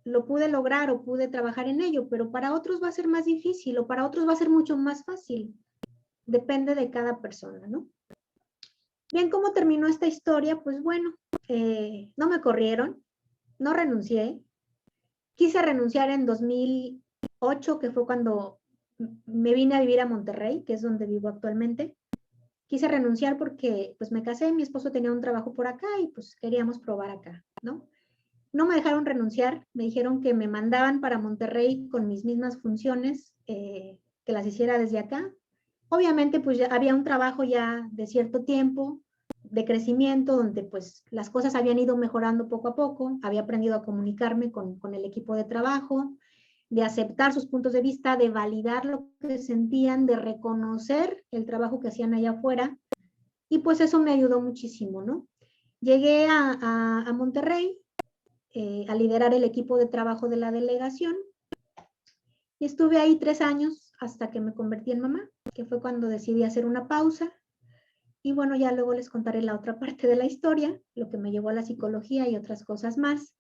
lo pude lograr o pude trabajar en ello, pero para otros va a ser más difícil o para otros va a ser mucho más fácil. Depende de cada persona, ¿no? Bien, ¿cómo terminó esta historia? Pues bueno, no me corrieron, no renuncié. Quise renunciar en 2008, que fue cuando me vine a vivir a Monterrey, que es donde vivo actualmente. Quise renunciar porque pues me casé, mi esposo tenía un trabajo por acá y pues queríamos probar acá, ¿no? No me dejaron renunciar, me dijeron que me mandaban para Monterrey con mis mismas funciones, que las hiciera desde acá. Obviamente pues ya había un trabajo ya de cierto tiempo, de crecimiento, donde pues las cosas habían ido mejorando poco a poco, había aprendido a comunicarme con el equipo de trabajo, de aceptar sus puntos de vista, de validar lo que sentían, de reconocer el trabajo que hacían allá afuera, y pues eso me ayudó muchísimo, ¿no? Llegué a Monterrey a liderar el equipo de trabajo de la delegación, y estuve ahí 3 años hasta que me convertí en mamá, que fue cuando decidí hacer una pausa. Y bueno, ya luego les contaré la otra parte de la historia, lo que me llevó a la psicología y otras cosas más.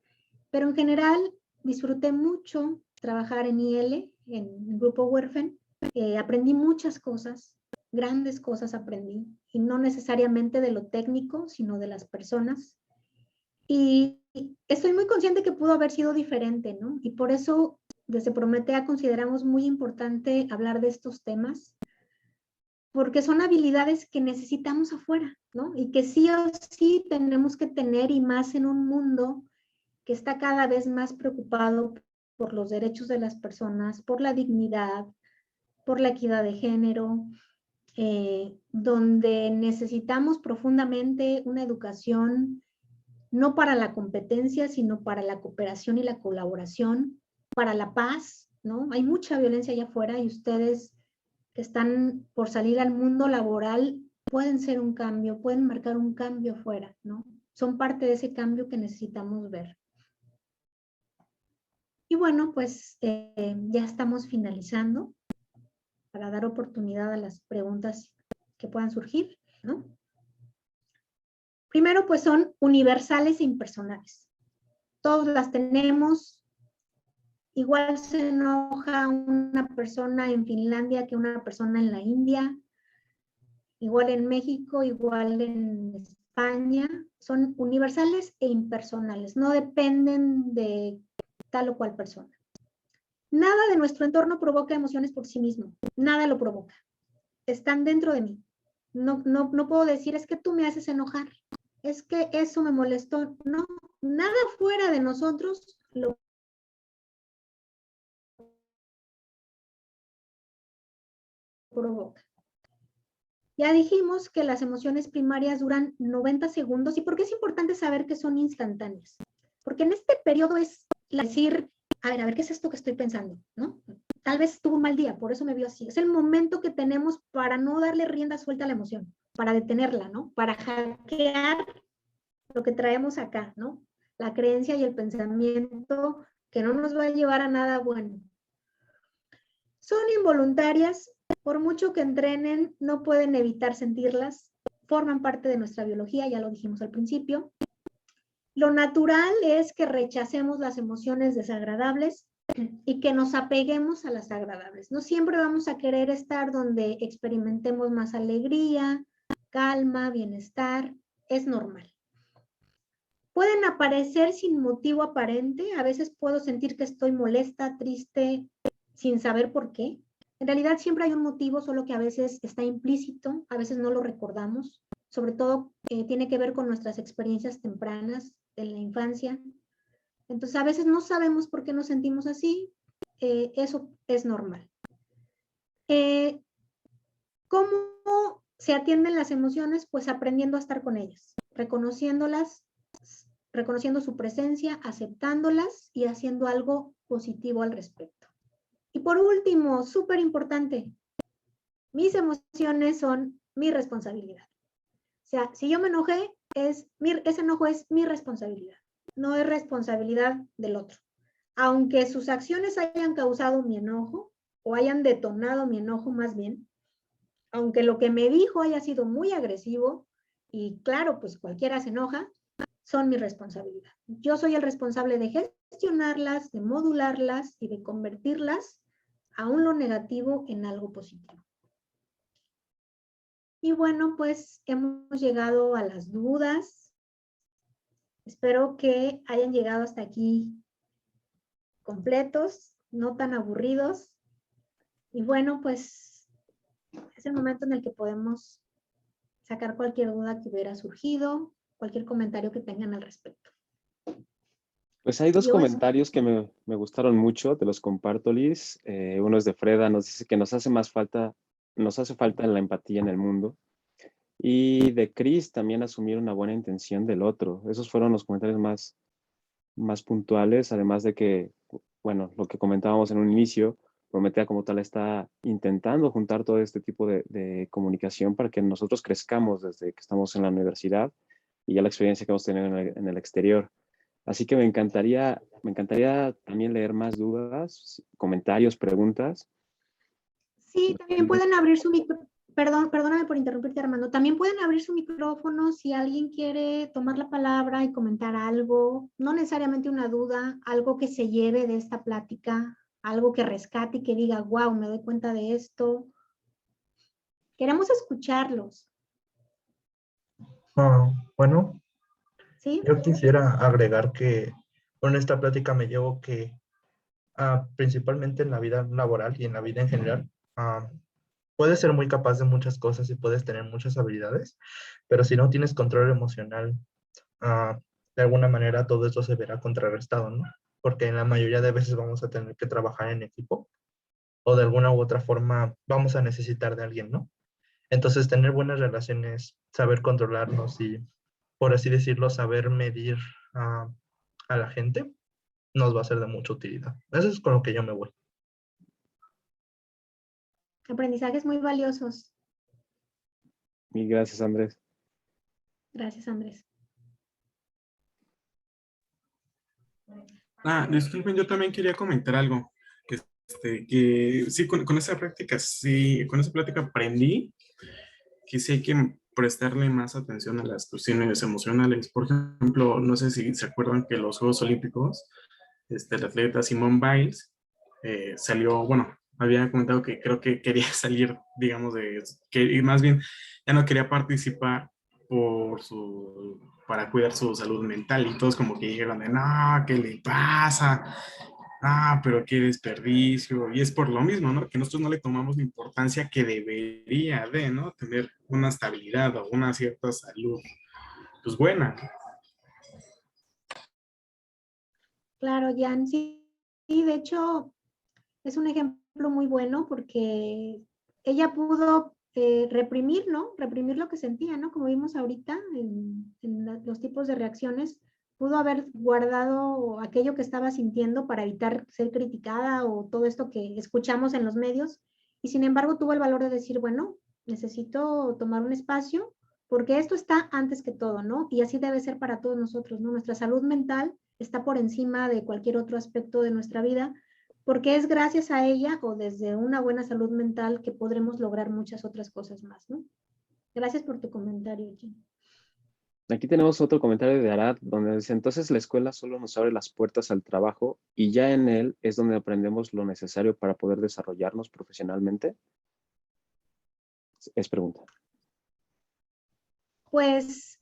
Pero en general disfruté mucho trabajar en IL, en Grupo Werfen. Aprendí muchas cosas, grandes cosas aprendí, y no necesariamente de lo técnico, sino de las personas. Y estoy muy consciente que pudo haber sido diferente, ¿no? Y por eso desde Prometea consideramos muy importante hablar de estos temas, porque son habilidades que necesitamos afuera, ¿no? Y que sí o sí tenemos que tener, y más en un mundo que está cada vez más preocupado por los derechos de las personas, por la dignidad, por la equidad de género, donde necesitamos profundamente una educación no para la competencia, sino para la cooperación y la colaboración, para la paz, ¿no? Hay mucha violencia allá afuera y ustedes que están por salir al mundo laboral pueden ser un cambio, pueden marcar un cambio afuera, ¿no? Son parte de ese cambio que necesitamos ver. Y bueno, pues ya estamos finalizando para dar oportunidad a las preguntas que puedan surgir, ¿no? Primero, pues son universales e impersonales. Todos las tenemos. Igual se enoja una persona en Finlandia que una persona en la India. igual en México, igual en España, son universales e impersonales, no dependen de tal o cual persona. Nada de nuestro entorno provoca emociones por sí mismo, nada lo provoca. Están dentro de mí. No puedo decir, es que tú me haces enojar, es que eso me molestó. No, nada fuera de nosotros lo provoca. Ya dijimos que las emociones primarias duran 90 segundos. ¿Y por qué es importante saber que son instantáneas? Porque en este periodo es decir, a ver, ¿qué es esto que estoy pensando? ¿No? Tal vez tuvo un mal día, por eso me vio así. Es el momento que tenemos para no darle rienda suelta a la emoción, para detenerla, ¿no? Para hackear lo que traemos acá, ¿no? La creencia y el pensamiento que no nos va a llevar a nada bueno. Son involuntarias, por mucho que entrenen, no pueden evitar sentirlas, forman parte de nuestra biología, ya lo dijimos al principio. Lo natural es que rechacemos las emociones desagradables y que nos apeguemos a las agradables. No siempre vamos a querer estar donde experimentemos más alegría, calma, bienestar, es normal. Pueden aparecer sin motivo aparente, a veces puedo sentir que estoy molesta, triste, sin saber por qué. En realidad siempre hay un motivo, solo que a veces está implícito, a veces no lo recordamos. Sobre todo tiene que ver con nuestras experiencias tempranas en la infancia. Entonces a veces no sabemos por qué nos sentimos así, eso es normal. ¿Cómo se atienden las emociones? Pues aprendiendo a estar con ellas, reconociéndolas, reconociendo su presencia, aceptándolas y haciendo algo positivo al respecto. Y por último, súper importante, mis emociones son mi responsabilidad. O sea, si yo me enojé, ese enojo es mi responsabilidad, no es responsabilidad del otro. Aunque sus acciones hayan causado mi enojo, o hayan detonado mi enojo más bien, aunque lo que me dijo haya sido muy agresivo, y claro, pues cualquiera se enoja, son mi responsabilidad. Yo soy el responsable de gestionarlas, de modularlas y de convertirlas, aún lo negativo, en algo positivo. Y bueno, pues hemos llegado a las dudas. Espero que hayan llegado hasta aquí completos, no tan aburridos. Y bueno, pues es el momento en el que podemos sacar cualquier duda que hubiera surgido, cualquier comentario que tengan al respecto. Pues hay dos comentarios que me gustaron mucho, te los comparto, Liz. Uno es de Freda, nos dice que nos hace falta la empatía en el mundo. Y de Chris, también asumir una buena intención del otro. Esos fueron los comentarios más puntuales, además de que, bueno, lo que comentábamos en un inicio, Prometea como tal está intentando juntar todo este tipo de comunicación para que nosotros crezcamos desde que estamos en la universidad y ya la experiencia que hemos tenido en el exterior. Así que me encantaría también leer más dudas, comentarios, preguntas. Sí, también pueden abrir su micrófono. Perdóname por interrumpirte, Armando. También pueden abrir su micrófono si alguien quiere tomar la palabra y comentar algo, no necesariamente una duda, algo que se lleve de esta plática, algo que rescate y que diga, wow, me doy cuenta de esto. Queremos escucharlos. Bueno, ¿Sí? yo quisiera agregar que con esta plática me llevo que principalmente en la vida laboral y en la vida en general, puedes ser muy capaz de muchas cosas y puedes tener muchas habilidades, pero si no tienes control emocional, de alguna manera todo esto se verá contrarrestado, ¿no? Porque en la mayoría de veces vamos a tener que trabajar en equipo o de alguna u otra forma vamos a necesitar de alguien, ¿no? Entonces, tener buenas relaciones, saber controlarnos y, por así decirlo, saber medir a la gente, nos va a ser de mucha utilidad. Eso es con lo que yo me voy. Aprendizajes muy valiosos. Y gracias, Andrés. Gracias, Andrés. Disculpen, yo también quería comentar algo. Que sí, con esa práctica, sí, con esa plática aprendí que sí hay que prestarle más atención a las cuestiones emocionales. Por ejemplo, no sé si se acuerdan que los Juegos Olímpicos, el atleta Simone Biles salió, bueno, había comentado que creo que quería salir, digamos, y más bien ya no quería participar para cuidar su salud mental y todos como que dijeron de, no, ¿qué le pasa? Ah, pero qué desperdicio. Y es por lo mismo, ¿no? Que nosotros no le tomamos la importancia que debería de, ¿no? Tener una estabilidad o una cierta salud, pues buena. Claro, Jan, sí, sí, de hecho es un ejemplo muy bueno porque ella pudo reprimir, ¿no? Reprimir lo que sentía, ¿no? Como vimos ahorita en los tipos de reacciones, pudo haber guardado aquello que estaba sintiendo para evitar ser criticada o todo esto que escuchamos en los medios, y sin embargo tuvo el valor de decir, bueno, necesito tomar un espacio porque esto está antes que todo, ¿no? Y así debe ser para todos nosotros, ¿no? Nuestra salud mental está por encima de cualquier otro aspecto de nuestra vida, porque es gracias a ella o desde una buena salud mental que podremos lograr muchas otras cosas más, ¿no? Gracias por tu comentario, Jim. Aquí tenemos otro comentario de Arad, donde dice, entonces la escuela solo nos abre las puertas al trabajo y ya en él es donde aprendemos lo necesario para poder desarrollarnos profesionalmente. Es pregunta. Pues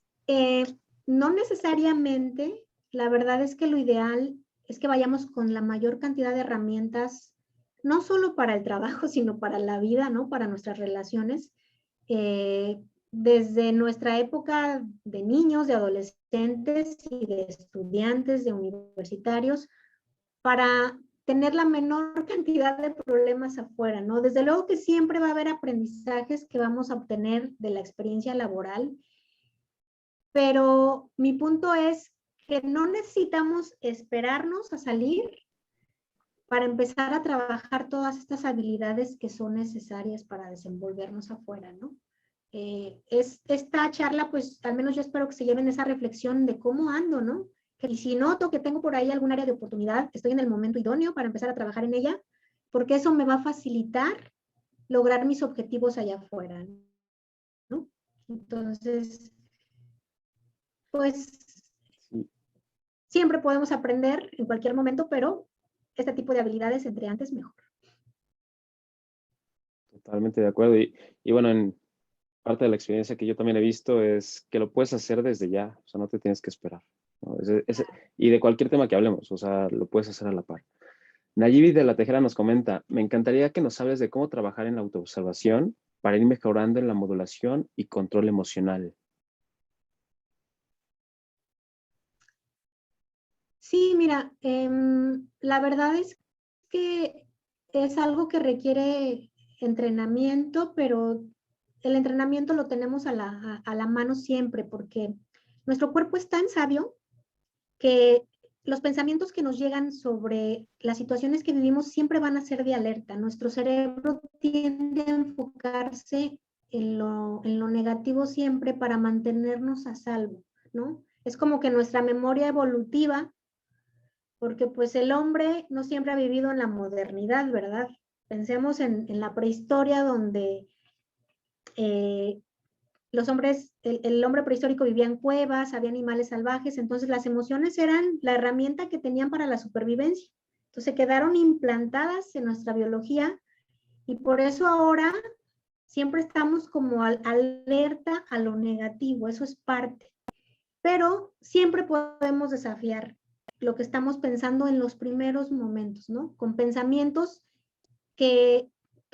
no necesariamente. La verdad es que lo ideal es que vayamos con la mayor cantidad de herramientas, no solo para el trabajo, sino para la vida, ¿no? Para nuestras relaciones. Desde nuestra época de niños, de adolescentes y de estudiantes, de universitarios, para tener la menor cantidad de problemas afuera, ¿no? Desde luego que siempre va a haber aprendizajes que vamos a obtener de la experiencia laboral, pero mi punto es que no necesitamos esperarnos a salir para empezar a trabajar todas estas habilidades que son necesarias para desenvolvernos afuera, ¿no? Esta charla, pues al menos yo espero que se lleven esa reflexión de cómo ando, ¿no? Y si noto que tengo por ahí algún área de oportunidad, estoy en el momento idóneo para empezar a trabajar en ella, porque eso me va a facilitar lograr mis objetivos allá afuera, ¿no? Entonces, pues siempre podemos aprender en cualquier momento, pero este tipo de habilidades entre antes mejor. Totalmente de acuerdo. Y bueno, en parte de la experiencia que yo también he visto es que lo puedes hacer desde ya, o sea, no te tienes que esperar, ¿no? Y de cualquier tema que hablemos, o sea, lo puedes hacer a la par. Nayibi de la Tejera nos comenta, me encantaría que nos hables de cómo trabajar en la autoobservación para ir mejorando en la modulación y control emocional. Sí, mira, la verdad es que es algo que requiere entrenamiento, pero el entrenamiento lo tenemos a la mano siempre, porque nuestro cuerpo es tan sabio que los pensamientos que nos llegan sobre las situaciones que vivimos siempre van a ser de alerta. Nuestro cerebro tiende a enfocarse en lo negativo siempre para mantenernos a salvo, ¿no? Es como que nuestra memoria evolutiva, porque pues el hombre no siempre ha vivido en la modernidad, ¿verdad? Pensemos en la prehistoria donde los hombres, el hombre prehistórico vivía en cuevas, había animales salvajes, entonces las emociones eran la herramienta que tenían para la supervivencia. Entonces quedaron implantadas en nuestra biología y por eso ahora siempre estamos como alerta a lo negativo, eso es parte. Pero siempre podemos desafiar lo que estamos pensando en los primeros momentos, ¿no? Con pensamientos que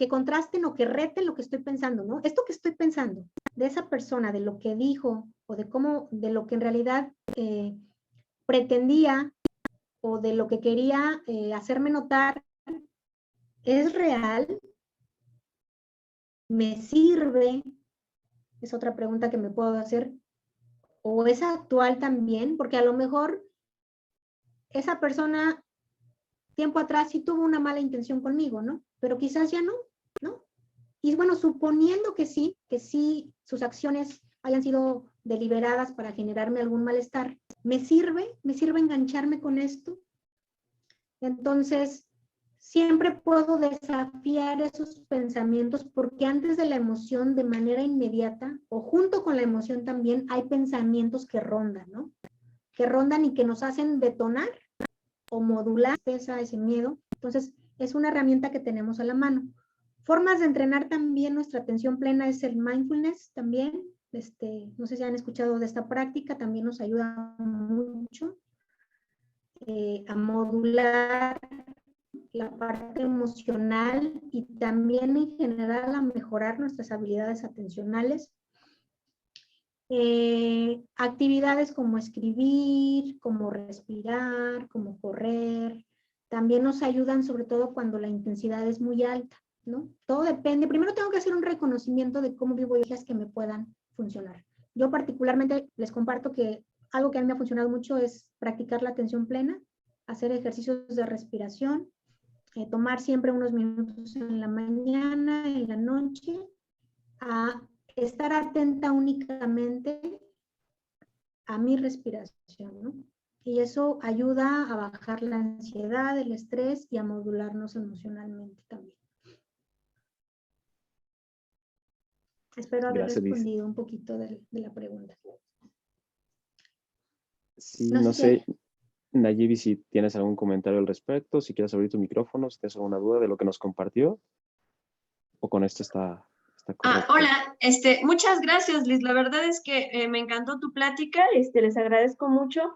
contrasten o que reten lo que estoy pensando, ¿no? Esto que estoy pensando de esa persona, de lo que dijo o de cómo, de lo que en realidad pretendía o de lo que quería hacerme notar, ¿es real? ¿Me sirve? Es otra pregunta que me puedo hacer. ¿O es actual también? Porque a lo mejor esa persona tiempo atrás sí tuvo una mala intención conmigo, ¿no? Pero quizás ya no, ¿no? Y bueno, suponiendo que sí sus acciones hayan sido deliberadas para generarme algún malestar, ¿me sirve engancharme con esto? Entonces, siempre puedo desafiar esos pensamientos porque antes de la emoción, de manera inmediata, o junto con la emoción también, hay pensamientos que rondan, ¿no? Que rondan y que nos hacen detonar o modular ese miedo. Entonces, es una herramienta que tenemos a la mano. Formas de entrenar también nuestra atención plena es el mindfulness también. No sé si han escuchado de esta práctica, también nos ayuda mucho a modular la parte emocional y también en general a mejorar nuestras habilidades atencionales. Actividades como escribir, como respirar, como correr, también nos ayudan sobre todo cuando la intensidad es muy alta, ¿no? Todo depende. Primero tengo que hacer un reconocimiento de cómo vivo las que me puedan funcionar. Yo particularmente les comparto que algo que a mí me ha funcionado mucho es practicar la atención plena, hacer ejercicios de respiración, tomar siempre unos minutos en la mañana, en la noche, a estar atenta únicamente a mi respiración, ¿no? Y eso ayuda a bajar la ansiedad, el estrés y a modularnos emocionalmente también. Espero haber respondido un poquito de la pregunta. Sí, no sé, Nayibi, si tienes algún comentario al respecto, si quieres abrir tu micrófono, si tienes alguna duda de lo que nos compartió, o con esto está correcto. Hola, muchas gracias, Liz. La verdad es que me encantó tu plática, les agradezco mucho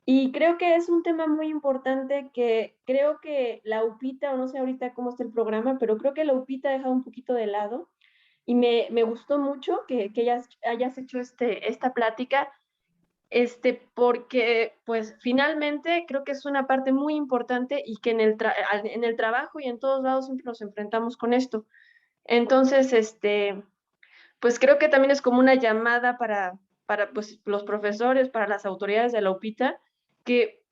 y creo que es un tema muy importante que creo que la UPITA, o no sé ahorita cómo está el programa, pero creo que la UPITA ha dejado un poquito de lado y me gustó mucho que hayas hecho esta plática, porque pues finalmente creo que es una parte muy importante y que en el trabajo y en todos lados siempre nos enfrentamos con esto. Entonces, pues creo que también es como una llamada para pues, los profesores, para las autoridades de la UPITA, que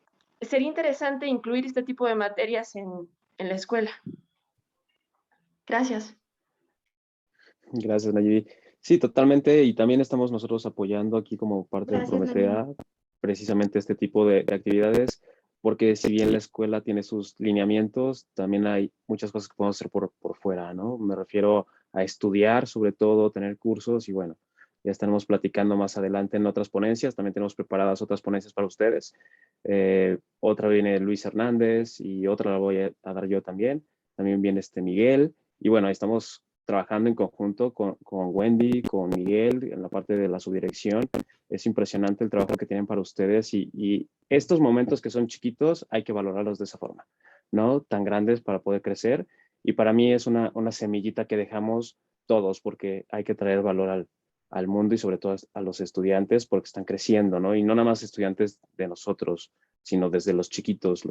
sería interesante incluir este tipo de materias en la escuela. Gracias. Gracias, Nayibi. Sí, totalmente, y también estamos nosotros apoyando aquí como parte de Prometea precisamente este tipo de actividades, porque si bien la escuela tiene sus lineamientos, también hay muchas cosas que podemos hacer por fuera, ¿no? Me refiero a estudiar, sobre todo, tener cursos, y bueno, ya estaremos platicando más adelante en otras ponencias, también tenemos preparadas otras ponencias para ustedes. Otra viene Luis Hernández y otra la voy a dar yo también viene Miguel, y bueno, ahí estamos trabajando en conjunto con Wendy, con Miguel, en la parte de la subdirección. Es impresionante el trabajo que tienen para ustedes y estos momentos que son chiquitos hay que valorarlos de esa forma, ¿no? Tan grandes para poder crecer. Y para mí es una semillita que dejamos todos porque hay que traer valor al mundo y sobre todo a los estudiantes porque están creciendo, ¿no? Y no nada más estudiantes de nosotros, sino desde los chiquitos,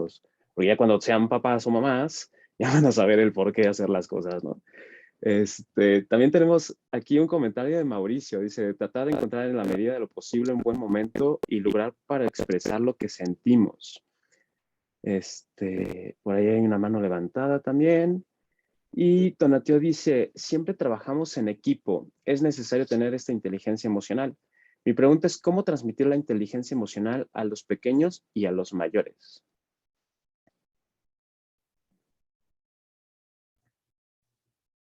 porque ya cuando sean papás o mamás, ya van a saber el por qué hacer las cosas, ¿no? También tenemos aquí un comentario de Mauricio. Dice, tratar de encontrar en la medida de lo posible un buen momento y lograr para expresar lo que sentimos. Por ahí hay una mano levantada también. Y Tonatio dice, siempre trabajamos en equipo. Es necesario tener esta inteligencia emocional. Mi pregunta es, ¿cómo transmitir la inteligencia emocional a los pequeños y a los mayores?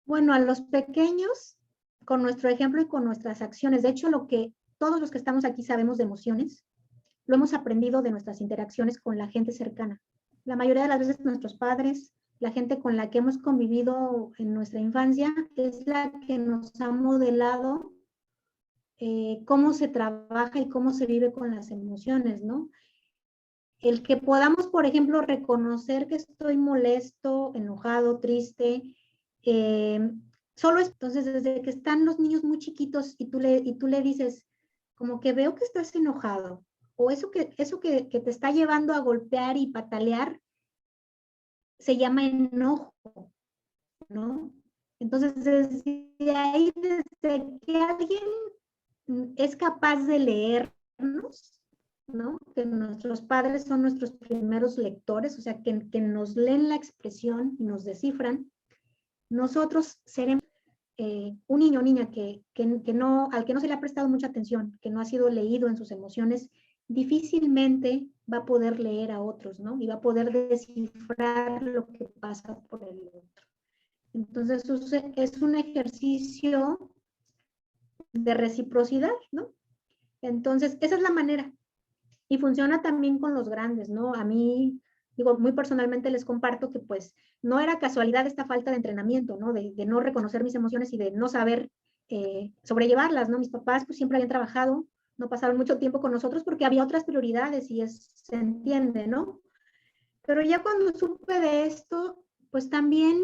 Bueno, a los pequeños, con nuestro ejemplo y con nuestras acciones. De hecho, lo que todos los que estamos aquí sabemos de emociones, lo hemos aprendido de nuestras interacciones con la gente cercana. La mayoría de las veces nuestros padres, la gente con la que hemos convivido en nuestra infancia, es la que nos ha modelado cómo se trabaja y cómo se vive con las emociones, ¿no? El que podamos, por ejemplo, reconocer que estoy molesto, enojado, triste, solo es, entonces desde que están los niños muy chiquitos y tú le dices, como que veo que estás enojado, o eso que te está llevando a golpear y patalear, se llama enojo, ¿no? Entonces desde ahí, desde que alguien es capaz de leernos, ¿no? Que nuestros padres son nuestros primeros lectores, o sea, que nos leen la expresión y nos descifran, nosotros seremos un niño o niña al que no se le ha prestado mucha atención, que no ha sido leído en sus emociones, difícilmente va a poder leer a otros, ¿no? Y va a poder descifrar lo que pasa por el otro. Entonces, es un ejercicio de reciprocidad, ¿no? Entonces, esa es la manera. Y funciona también con los grandes, ¿no? A mí digo, muy personalmente les comparto que pues no era casualidad esta falta de entrenamiento, ¿no? De no reconocer mis emociones y de no saber sobrellevarlas, ¿no? Mis papás pues siempre habían trabajado, no pasaron mucho tiempo con nosotros porque había otras prioridades y se entiende, ¿no? Pero ya cuando supe de esto, pues también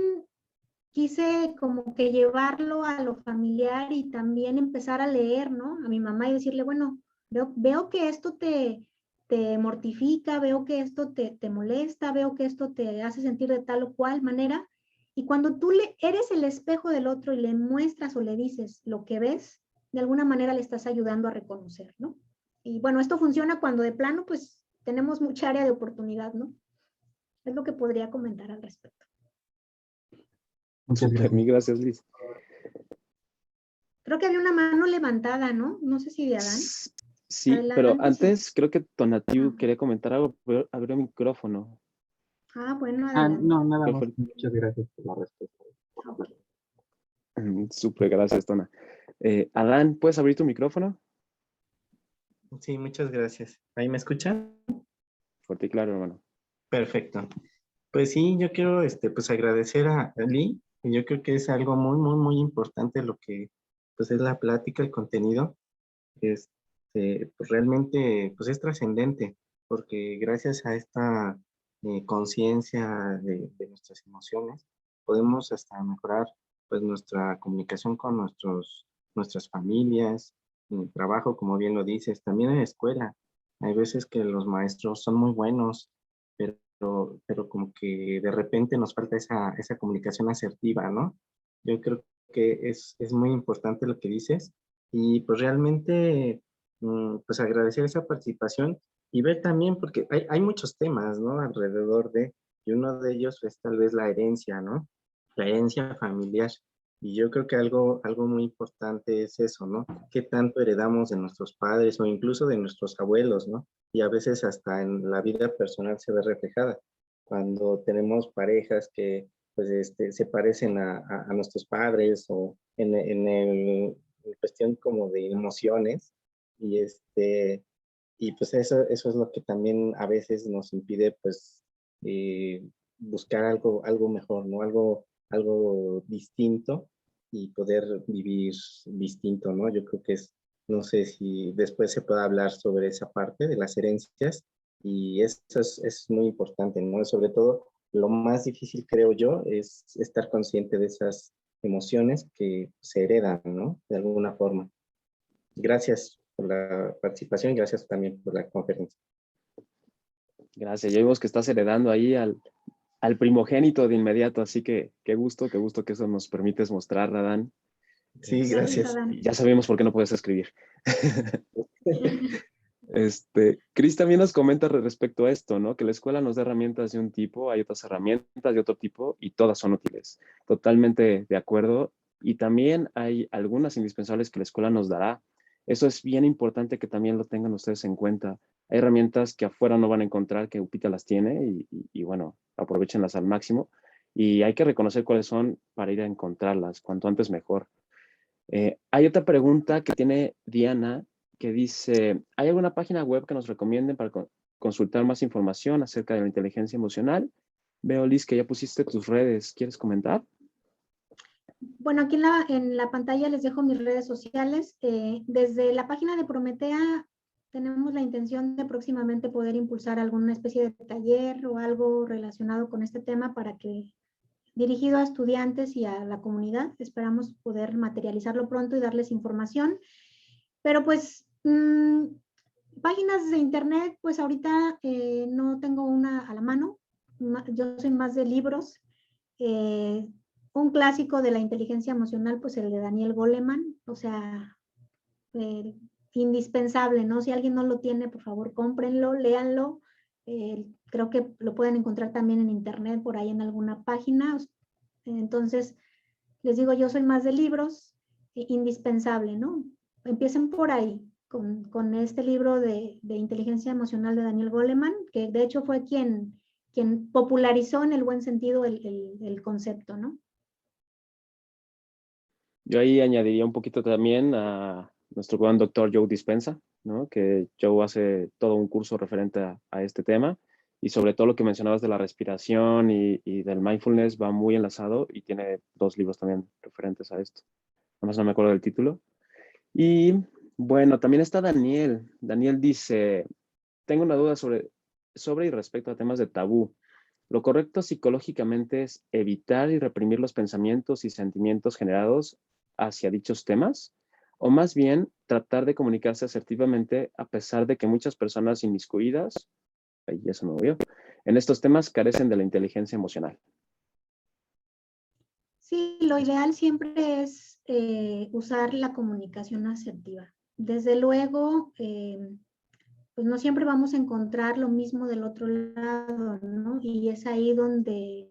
quise como que llevarlo a lo familiar y también empezar a leer, ¿no? A mi mamá y decirle, bueno, veo que esto te mortifica, veo que esto te molesta, veo que esto te hace sentir de tal o cual manera. Y cuando tú eres el espejo del otro y le muestras o le dices lo que ves, de alguna manera le estás ayudando a reconocer, ¿no? Y bueno, esto funciona cuando de plano, pues tenemos mucha área de oportunidad, ¿no? Es lo que podría comentar al respecto. Muchas Súper, gracias. mil gracias, Liz. Creo que había una mano levantada, ¿no? No sé si de Adán. Sí, Adelante, pero sí. antes creo que Tonatiu Ah. quería comentar algo, pero abrió micrófono. Bueno, adelante. No, nada ¿Qué más. fue? Muchas gracias por la respuesta. Ok. Súper, gracias, Tona. Adán, ¿puedes abrir tu micrófono? Sí, muchas gracias. ¿Ahí me escuchan? Fuerte y claro, hermano. Perfecto. Pues sí, yo quiero pues agradecer a Lee. Y yo creo que es algo muy, muy, muy importante lo que pues es la plática, el contenido. Pues realmente pues es trascendente, porque gracias a esta conciencia de nuestras emociones, podemos hasta mejorar pues nuestra comunicación con nuestras familias, en el trabajo, como bien lo dices, también en la escuela. Hay veces que los maestros son muy buenos, pero como que de repente nos falta esa comunicación asertiva, ¿no? Yo creo que es muy importante lo que dices y pues realmente pues agradecer esa participación y ver también, porque hay muchos temas, ¿no? Alrededor y uno de ellos es tal vez la herencia, ¿no? La herencia familiar. Y yo creo que algo muy importante es eso, ¿no? ¿Qué tanto heredamos de nuestros padres o incluso de nuestros abuelos, ¿no? Y a veces hasta en la vida personal se ve reflejada. Cuando tenemos parejas que pues se parecen a nuestros padres o en cuestión como de emociones y pues eso es lo que también a veces nos impide pues buscar algo mejor, ¿no? Algo distinto y poder vivir distinto, ¿no? Yo creo que no sé si después se puede hablar sobre esa parte de las herencias y eso es muy importante, ¿no? Sobre todo, lo más difícil, creo yo, es estar consciente de esas emociones que se heredan, ¿no? De alguna forma. Gracias por la participación y gracias también por la conferencia. Gracias. Ya vimos que estás heredando ahí al primogénito de inmediato, así que qué gusto que eso nos permites mostrar, Adán. Sí, gracias. Adán. Ya sabemos por qué no puedes escribir. Cris también nos comenta respecto a esto, ¿no? Que la escuela nos da herramientas de un tipo, hay otras herramientas de otro tipo y todas son útiles. Totalmente de acuerdo. Y también hay algunas indispensables que la escuela nos dará. Eso es bien importante que también lo tengan ustedes en cuenta. Hay herramientas que afuera no van a encontrar, que Upita las tiene y bueno, aprovechenlas al máximo. Y hay que reconocer cuáles son para ir a encontrarlas, cuanto antes mejor. Hay otra pregunta que tiene Diana que dice, ¿hay alguna página web que nos recomienden para consultar más información acerca de la inteligencia emocional? Veo, Liz, que ya pusiste tus redes. ¿Quieres comentar? Bueno, aquí en la pantalla les dejo mis redes sociales. Desde la página de Prometea tenemos la intención de próximamente poder impulsar alguna especie de taller o algo relacionado con este tema para que dirigido a estudiantes y a la comunidad. Esperamos poder materializarlo pronto y darles información. Pero pues, páginas de internet, pues ahorita no tengo una a la mano. Yo soy más de libros. Un clásico de la inteligencia emocional, pues el de Daniel Goleman, o sea, indispensable, ¿no? Si alguien no lo tiene, por favor, cómprenlo, léanlo. Creo que lo pueden encontrar también en internet, por ahí en alguna página. Entonces, les digo, yo soy más de libros, indispensable, ¿no? Empiecen por ahí, con este libro de inteligencia emocional de Daniel Goleman, que de hecho fue quien popularizó en el buen sentido el concepto, ¿no? Yo ahí añadiría un poquito también a nuestro buen doctor Joe Dispenza, ¿no? Que Joe hace todo un curso referente a este tema Y sobre todo lo que mencionabas de la respiración y del mindfulness va muy enlazado y tiene 2 libros también referentes a esto. Nada más no me acuerdo del título. Y bueno, también está Daniel. Daniel dice, tengo una duda sobre y respecto a temas de tabú. ¿Lo correcto psicológicamente es evitar y reprimir los pensamientos y sentimientos generados hacia dichos temas? ¿O más bien tratar de comunicarse asertivamente a pesar de que muchas personas inmiscuidas, ahí ya se me movió, en estos temas carecen de la inteligencia emocional? Sí, lo ideal siempre es usar la comunicación asertiva. Desde luego, pues no siempre vamos a encontrar lo mismo del otro lado, ¿no? Y es ahí donde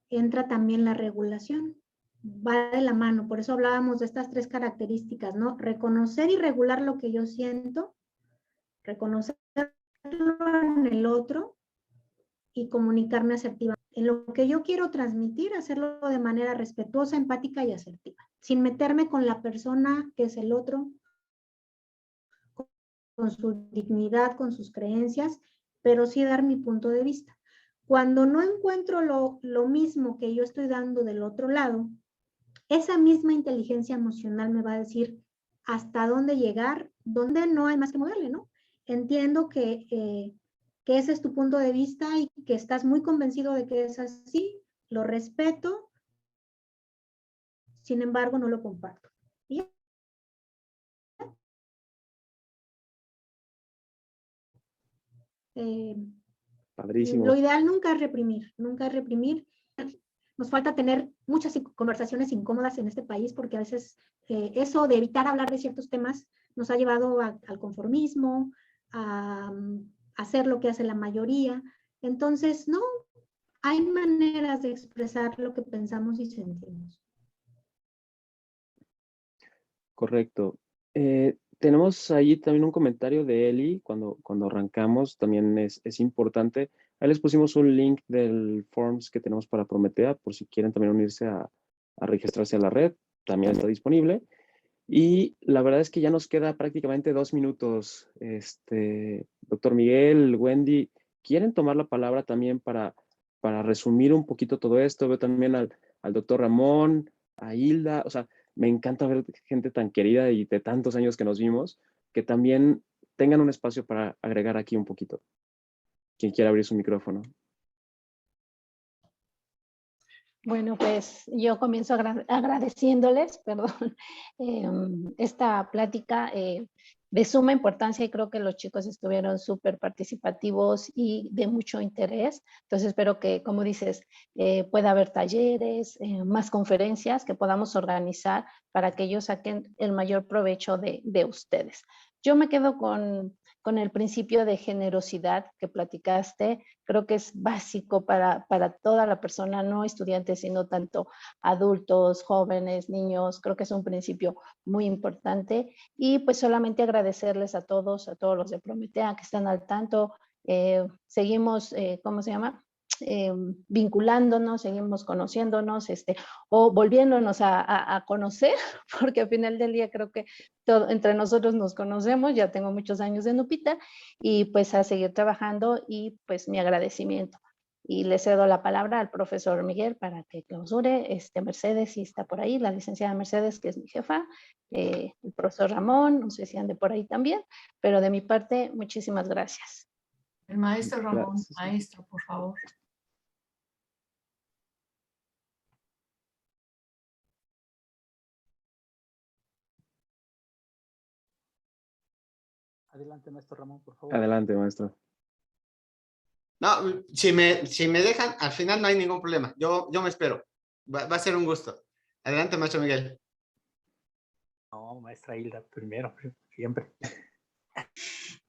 entra también la regulación. Va de la mano, por eso hablábamos de estas 3 características, ¿no? Reconocer y regular lo que yo siento, reconocerlo en el otro y comunicarme asertivamente. En lo que yo quiero transmitir, hacerlo de manera respetuosa, empática y asertiva, sin meterme con la persona que es el otro, con su dignidad, con sus creencias, pero sí dar mi punto de vista. Cuando no encuentro lo mismo que yo estoy dando del otro lado, esa misma inteligencia emocional me va a decir hasta dónde llegar, dónde no hay más que moverle, ¿no? Entiendo que ese es tu punto de vista y que estás muy convencido de que es así, lo respeto, sin embargo no lo comparto. ¿Y? Padrísimo. Lo ideal nunca es reprimir, nunca es reprimir. Nos falta tener muchas conversaciones incómodas en este país porque a veces eso de evitar hablar de ciertos temas nos ha llevado al conformismo, a hacer lo que hace la mayoría. Entonces, no, hay maneras de expresar lo que pensamos y sentimos. Correcto. Tenemos ahí también un comentario de Eli cuando arrancamos, también es importante. Ahí les pusimos un link del forms que tenemos para Prometea, por si quieren también unirse a registrarse a la red, también está disponible. Y la verdad es que ya nos queda prácticamente 2 minutos. Doctor Miguel, Wendy, ¿quieren tomar la palabra también para resumir un poquito todo esto? Veo también al doctor Ramón, a Hilda, o sea, me encanta ver gente tan querida y de tantos años que nos vimos, que también tengan un espacio para agregar aquí un poquito. Quien quiera abrir su micrófono. Bueno, pues yo comienzo agradeciéndoles, perdón, esta plática de suma importancia y creo que los chicos estuvieron súper participativos y de mucho interés. Entonces espero que, como dices, pueda haber talleres, más conferencias que podamos organizar para que ellos saquen el mayor provecho de ustedes. Yo me quedo con el principio de generosidad que platicaste. Creo que es básico para toda la persona, no estudiantes, sino tanto adultos, jóvenes, niños. Creo que es un principio muy importante. Y pues solamente agradecerles a todos los de Prometea que están al tanto. Seguimos, ¿cómo se llama? Vinculándonos, seguimos conociéndonos o volviéndonos a conocer, porque al final del día creo que entre nosotros nos conocemos, ya tengo muchos años en UPITA y pues a seguir trabajando y pues mi agradecimiento. Y le cedo la palabra al profesor Miguel para que clausure. Mercedes, si está por ahí, la licenciada Mercedes, que es mi jefa, el profesor Ramón, no sé si ande por ahí también, pero de mi parte, muchísimas gracias. El maestro Ramón, Gracias. maestro, por favor. Adelante, maestro Ramón, por favor. Adelante, maestro. No, si me dejan, al final no hay ningún problema. Yo me espero. Va a ser un gusto. Adelante, maestro Miguel. No, maestra Hilda, primero, siempre.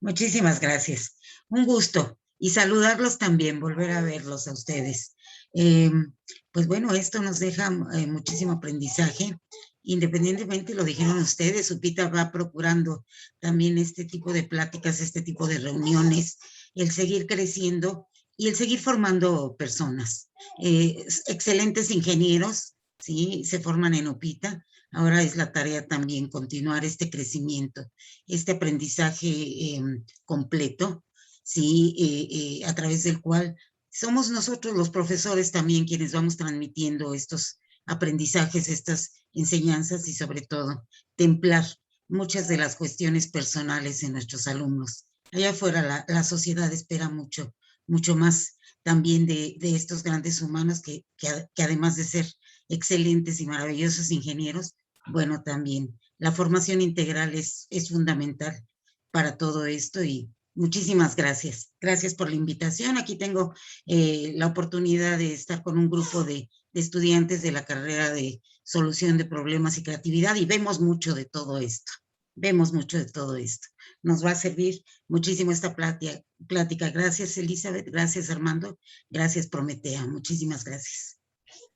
Muchísimas gracias. Un gusto. Y saludarlos también, volver a verlos a ustedes. Pues bueno, esto nos deja muchísimo aprendizaje. Independientemente, lo dijeron ustedes, UPITA va procurando también este tipo de pláticas, este tipo de reuniones, el seguir creciendo y el seguir formando personas. Excelentes ingenieros, ¿sí? Se forman en UPITA. Ahora es la tarea también continuar este crecimiento, este aprendizaje completo ¿sí? A través del cual somos nosotros los profesores también quienes vamos transmitiendo estos aprendizajes, estas enseñanzas y sobre todo templar muchas de las cuestiones personales en nuestros alumnos. Allá afuera la sociedad espera mucho más también de estos grandes humanos que además de ser excelentes y maravillosos ingenieros, bueno, también la formación integral es fundamental para todo esto y muchísimas gracias. Gracias por la invitación. Aquí tengo la oportunidad de estar con un grupo de estudiantes de la carrera de solución de problemas y creatividad y vemos mucho de todo esto. Vemos mucho de todo esto. Nos va a servir muchísimo esta plática. Gracias, Elizabeth. Gracias, Armando. Gracias, Prometea. Muchísimas gracias.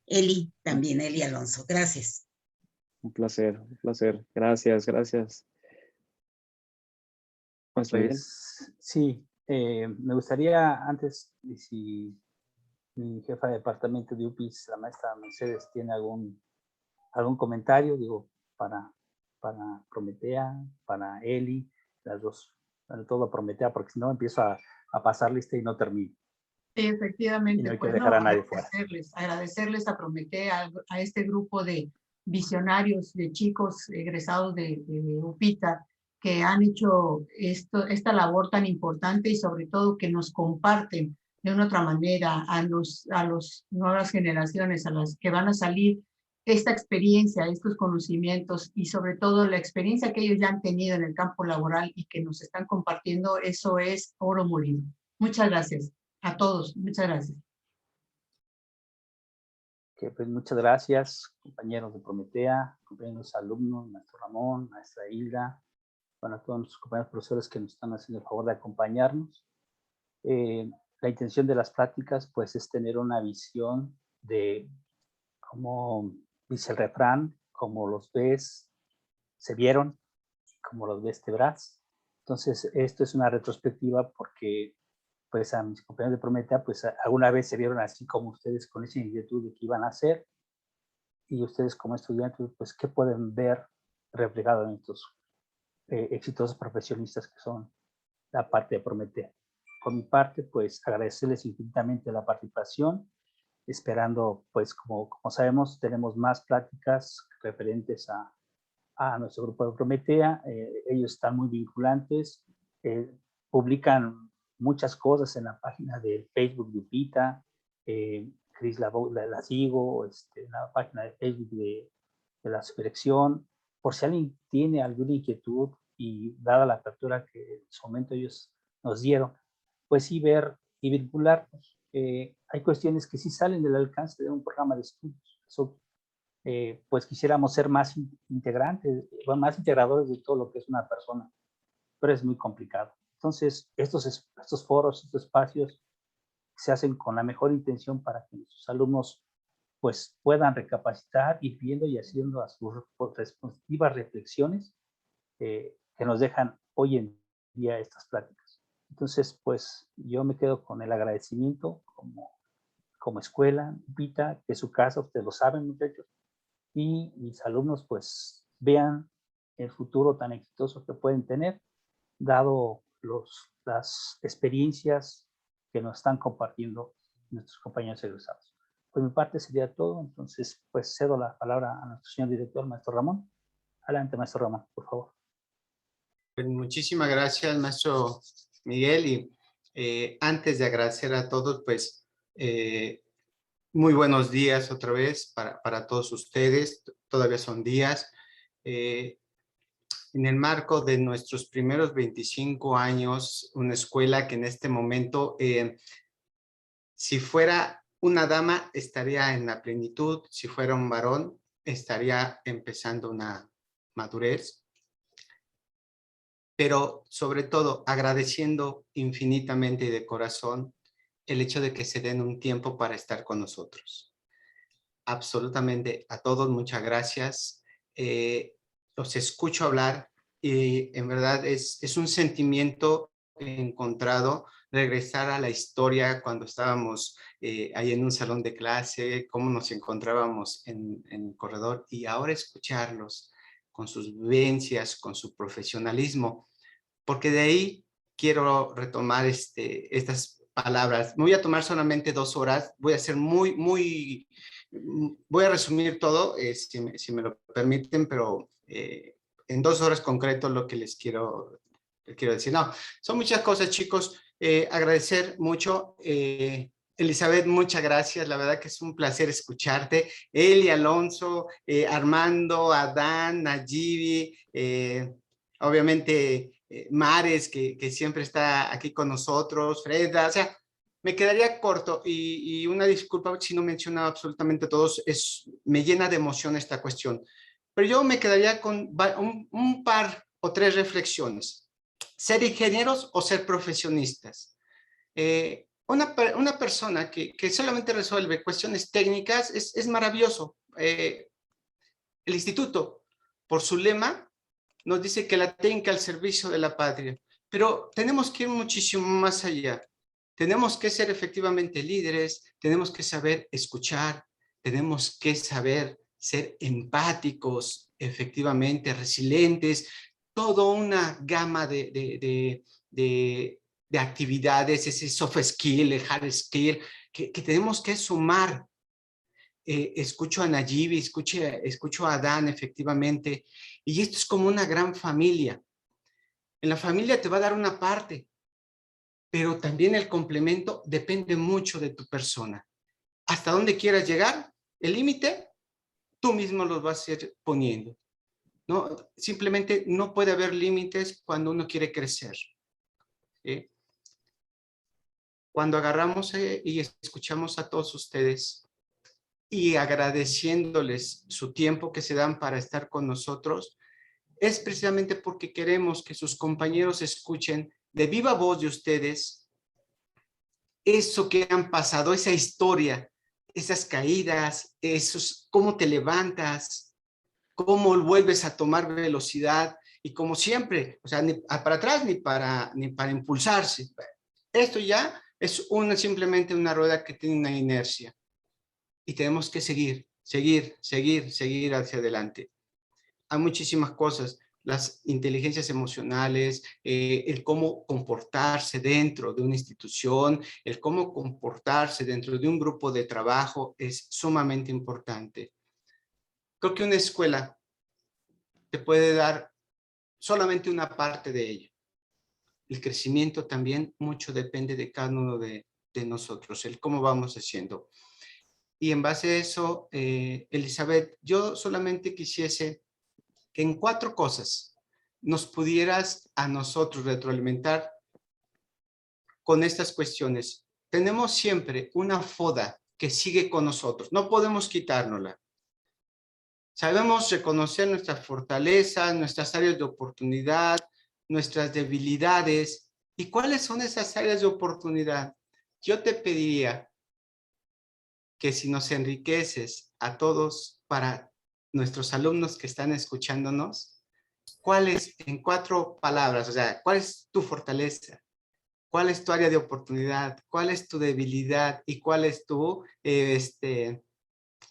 Eli, también, Eli Alonso. Gracias. Un placer, un placer. Gracias, gracias. Pues sí, me gustaría antes, si mi jefa de departamento de UPIS, la maestra Mercedes, tiene algún comentario, digo, para Prometea, para Eli, las dos, sobre todo Prometea, porque si no empiezo a pasar lista y no termino. Sí, efectivamente. Y no hay que pues, dejar a nadie fuera. Agradecerles a Prometea, a este grupo de visionarios, de chicos egresados de UPITA, que han hecho esta labor tan importante y sobre todo que nos comparten de una otra manera a las nuevas generaciones, a las que van a salir, esta experiencia, estos conocimientos y sobre todo la experiencia que ellos ya han tenido en el campo laboral y que nos están compartiendo, eso es oro molido. Muchas gracias a todos. Muchas gracias. Okay, pues muchas gracias, compañeros de Prometea, compañeros alumnos, maestro Ramón, maestra Hilda, bueno, a todos nuestros compañeros profesores que nos están haciendo el favor de acompañarnos. La intención de las pláticas, pues, es tener una visión de, como dice el refrán, como los ves, se vieron, como los ves, te verás. Entonces, esto es una retrospectiva porque, pues, a mis compañeros de Prometea, pues, alguna vez se vieron así como ustedes con esa inquietud de qué iban a hacer, y ustedes como estudiantes, pues, ¿qué pueden ver reflejado en estos exitosos profesionistas que son la parte de Prometea? Por mi parte, pues, agradecerles infinitamente la participación, esperando, pues, como sabemos, tenemos más pláticas referentes a nuestro grupo de Prometea. Ellos están muy vinculantes, publican muchas cosas en la página de Facebook de UPITA, Cris la sigo, en la página de Facebook de la subdirección. Por si alguien tiene alguna inquietud y dada la apertura que en su momento ellos nos dieron, pues sí ver y vincularnos. Hay cuestiones que sí salen del alcance de un programa de estudios. Eso, pues quisiéramos ser más integrantes, más integradores de todo lo que es una persona, pero es muy complicado. Entonces, estos foros, estos espacios se hacen con la mejor intención para que nuestros alumnos pues puedan recapacitar, ir viendo y haciendo a sus respectivas reflexiones que nos dejan hoy en día estas pláticas. Entonces, pues yo me quedo con el agradecimiento como escuela, UPITA, que es su casa, ustedes lo saben, muchachos, y mis alumnos pues vean el futuro tan exitoso que pueden tener, dado las experiencias que nos están compartiendo nuestros compañeros egresados. Por mi parte sería todo, entonces pues cedo la palabra a nuestro señor director, maestro Ramón. Adelante, maestro Ramón, por favor. Pues muchísimas gracias, maestro Miguel, y antes de agradecer a todos, pues muy buenos días otra vez para todos ustedes, todavía son días. En el marco de nuestros primeros 25 años, una escuela que en este momento, si fuera una dama, estaría en la plenitud, si fuera un varón, estaría empezando una madurez. Pero sobre todo agradeciendo infinitamente y de corazón el hecho de que se den un tiempo para estar con nosotros. Absolutamente a todos, muchas gracias. Los escucho hablar y en verdad es un sentimiento encontrado regresar a la historia cuando estábamos ahí en un salón de clase, cómo nos encontrábamos en el corredor y ahora escucharlos con sus vivencias, con su profesionalismo, porque de ahí quiero retomar estas palabras. Me voy a tomar solamente 2 horas. Voy a ser voy a resumir todo, si me lo permiten, pero en 2 horas concreto lo que les quiero decir. No, son muchas cosas, chicos. Agradecer mucho. Elizabeth, muchas gracias. La verdad que es un placer escucharte. Eli, Alonso, Armando, Adán, Nayibi, obviamente Mares, que siempre está aquí con nosotros, Freda, o sea, me quedaría corto y una disculpa si no menciono absolutamente a todos, me llena de emoción esta cuestión. Pero yo me quedaría con un par o 3 reflexiones. ¿Ser ingenieros o ser profesionistas? Una persona que solamente resuelve cuestiones técnicas es maravilloso. El instituto, por su lema, nos dice que la técnica al servicio de la patria, pero tenemos que ir muchísimo más allá. Tenemos que ser efectivamente líderes, tenemos que saber escuchar, tenemos que saber ser empáticos, efectivamente resilientes, toda una gama de actividades, ese soft skill, el hard skill, que tenemos que sumar. Escucho a Nayibi, escucho a Adán, efectivamente, y esto es como una gran familia. En la familia te va a dar una parte, pero también el complemento depende mucho de tu persona. Hasta dónde quieras llegar, el límite, tú mismo los vas a ir poniendo, ¿no? Simplemente no puede haber límites cuando uno quiere crecer. ¿Sí? Cuando agarramos y escuchamos a todos ustedes, y agradeciéndoles su tiempo que se dan para estar con nosotros, es precisamente porque queremos que sus compañeros escuchen de viva voz de ustedes eso que han pasado, esa historia, esas caídas, cómo te levantas, cómo vuelves a tomar velocidad y como siempre, o sea, ni para atrás ni para impulsarse. Esto ya es simplemente una rueda que tiene una inercia. Y tenemos que seguir hacia adelante. Hay muchísimas cosas, las inteligencias emocionales, el cómo comportarse dentro de una institución, el cómo comportarse dentro de un grupo de trabajo es sumamente importante. Creo que una escuela te puede dar solamente una parte de ello. El crecimiento también mucho depende de cada uno de nosotros, el cómo vamos haciendo. Y en base a eso, Elizabeth, yo solamente quisiese que en 4 cosas nos pudieras a nosotros retroalimentar con estas cuestiones. Tenemos siempre una FODA que sigue con nosotros, no podemos quitárnosla. Sabemos reconocer nuestras fortalezas, nuestras áreas de oportunidad, nuestras debilidades. ¿Y cuáles son esas áreas de oportunidad? Yo te pediría que si nos enriqueces a todos para nuestros alumnos que están escuchándonos, ¿cuál es, en 4 palabras, o sea, cuál es tu fortaleza? ¿Cuál es tu área de oportunidad? ¿Cuál es tu debilidad? ¿Y cuál es tu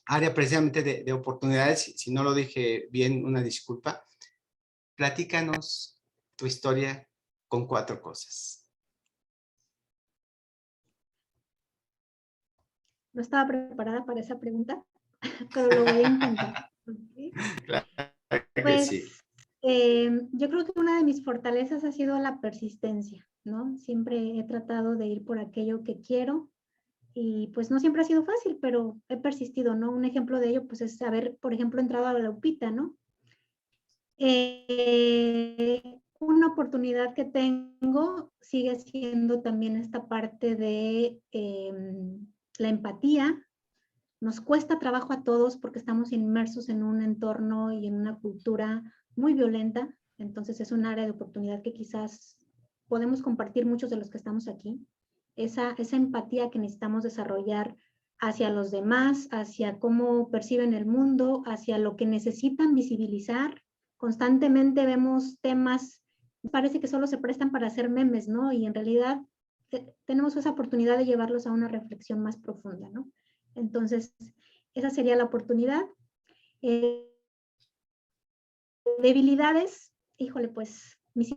área precisamente de oportunidades? Si no lo dije bien, una disculpa. Platícanos tu historia con 4 cosas. No estaba preparada para esa pregunta, pero lo voy a intentar. ¿Okay? Claro que pues, sí. Yo creo que una de mis fortalezas ha sido la persistencia, ¿no? Siempre he tratado de ir por aquello que quiero y pues no siempre ha sido fácil, pero he persistido, ¿no? Un ejemplo de ello pues es haber, por ejemplo, entrado a la UPITA, ¿no? Una oportunidad que tengo sigue siendo también esta parte de la empatía. Nos cuesta trabajo a todos porque estamos inmersos en un entorno y en una cultura muy violenta, entonces es un área de oportunidad que quizás podemos compartir muchos de los que estamos aquí. Esa empatía que necesitamos desarrollar hacia los demás, hacia cómo perciben el mundo, hacia lo que necesitan visibilizar. Constantemente vemos temas, parece que solo se prestan para hacer memes, ¿no? Y en realidad tenemos esa oportunidad de llevarlos a una reflexión más profunda, ¿no? Entonces, esa sería la oportunidad. Debilidades, híjole, pues mis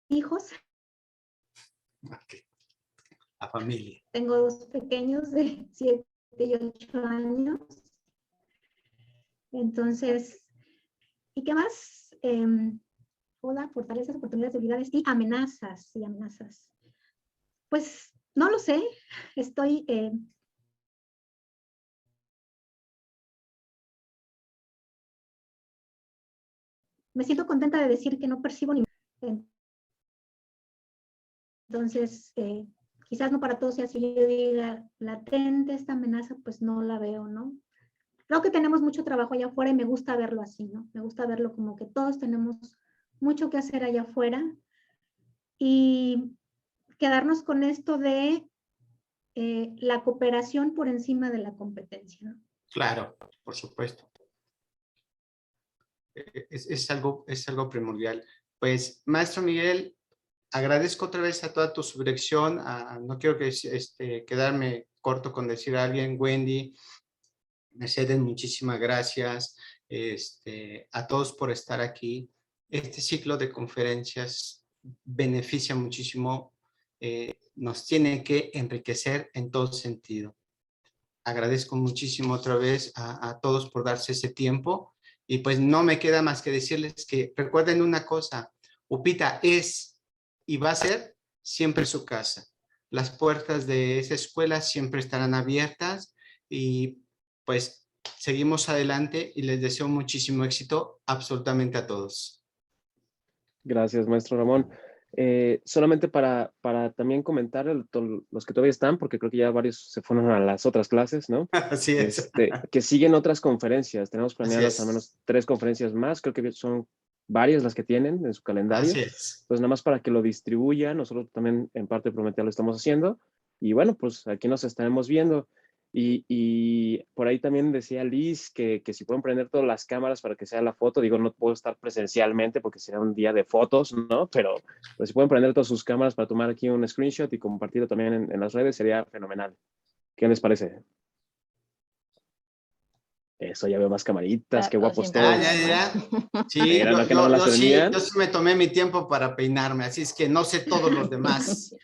hijos, Ok. La familia. Tengo 2 pequeños de 7 y 8 años. Entonces, ¿y qué más? Hola, fortalezas, oportunidades, debilidades y amenazas. Y amenazas. Pues no lo sé. Estoy... me siento contenta de decir que no percibo ni... Entonces, quizás no para todos sea así, yo diga, latente esta amenaza, pues no la veo, ¿no? Creo que tenemos mucho trabajo allá afuera y me gusta verlo así, ¿no? Me gusta verlo como que todos tenemos mucho que hacer allá afuera y quedarnos con esto de la cooperación por encima de la competencia, ¿no? Claro, por supuesto. Es algo primordial. Pues, maestro Miguel, agradezco otra vez a toda tu subdirección. No quiero quedarme corto con decir a alguien, Wendy, Mercedes, muchísimas gracias. A todos por estar aquí. Este ciclo de conferencias beneficia muchísimo, nos tiene que enriquecer en todo sentido. Agradezco muchísimo otra vez a todos por darse ese tiempo. Y pues no me queda más que decirles que recuerden una cosa, UPITA es y va a ser siempre su casa. Las puertas de esa escuela siempre estarán abiertas y pues seguimos adelante y les deseo muchísimo éxito absolutamente a todos. Gracias, maestro Ramón. Solamente para también comentar los que todavía están, porque creo que ya varios se fueron a las otras clases, ¿no? Así es. Que siguen otras conferencias. Tenemos planeadas al Así es. menos 3 conferencias más. Creo que son varias las que tienen en su calendario. Así es. Pues nada más para que lo distribuyan. Nosotros también en parte de Prometea lo estamos haciendo. Y bueno, pues aquí nos estaremos viendo. Y por ahí también decía Liz que si pueden prender todas las cámaras para que sea la foto. Digo, no puedo estar presencialmente porque será un día de fotos, ¿no? Pero si pueden prender todas sus cámaras para tomar aquí un screenshot y compartirlo también en las redes, sería fenomenal. ¿Qué les parece? Eso, ya veo más camaritas, qué guapos todos. Ya. Sí, yo sí me tomé mi tiempo para peinarme, así es que no sé todos los demás.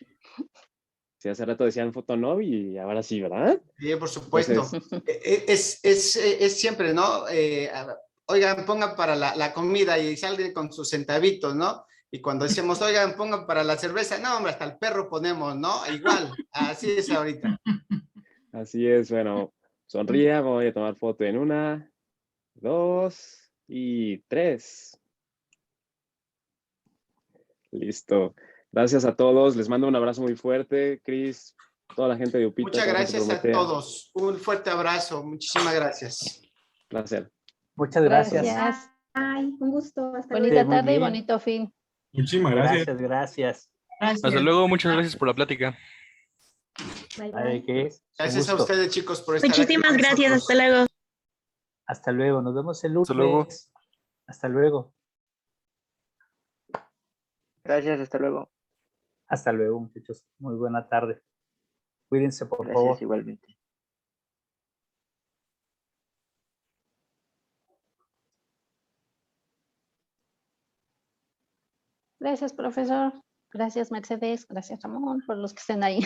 Sí, hace rato decían Fotonob y ahora sí, ¿verdad? Sí, por supuesto. Entonces... Es siempre, ¿no? Oigan, pongan para la comida y salgan con sus centavitos, ¿no? Y cuando decimos, oigan, pongan para la cerveza, no, hombre, hasta el perro ponemos, ¿no? Igual, así es ahorita. Así es, bueno, sonría, voy a tomar foto en 1, 2 y 3. Listo. Gracias a todos. Les mando un abrazo muy fuerte. Cris, toda la gente de UPITA. Muchas gracias a todos. Un fuerte abrazo. Muchísimas gracias. Placer. Muchas gracias. Ay, un gusto. Hasta Bonita luego. tarde y bonito fin. Muchísimas gracias. Gracias. Hasta luego. Muchas gracias por la plática. Bye, bye. Gracias a ustedes, chicos, por estar Muchísimas aquí. gracias. Hasta luego. Hasta luego. Nos vemos el lunes. Hasta luego. Hasta luego. Gracias, hasta luego. Hasta luego, muchachos. Muy buena tarde. Cuídense, por favor. Gracias, igualmente. Gracias, profesor. Gracias, Mercedes. Gracias, Ramón, por los que estén ahí.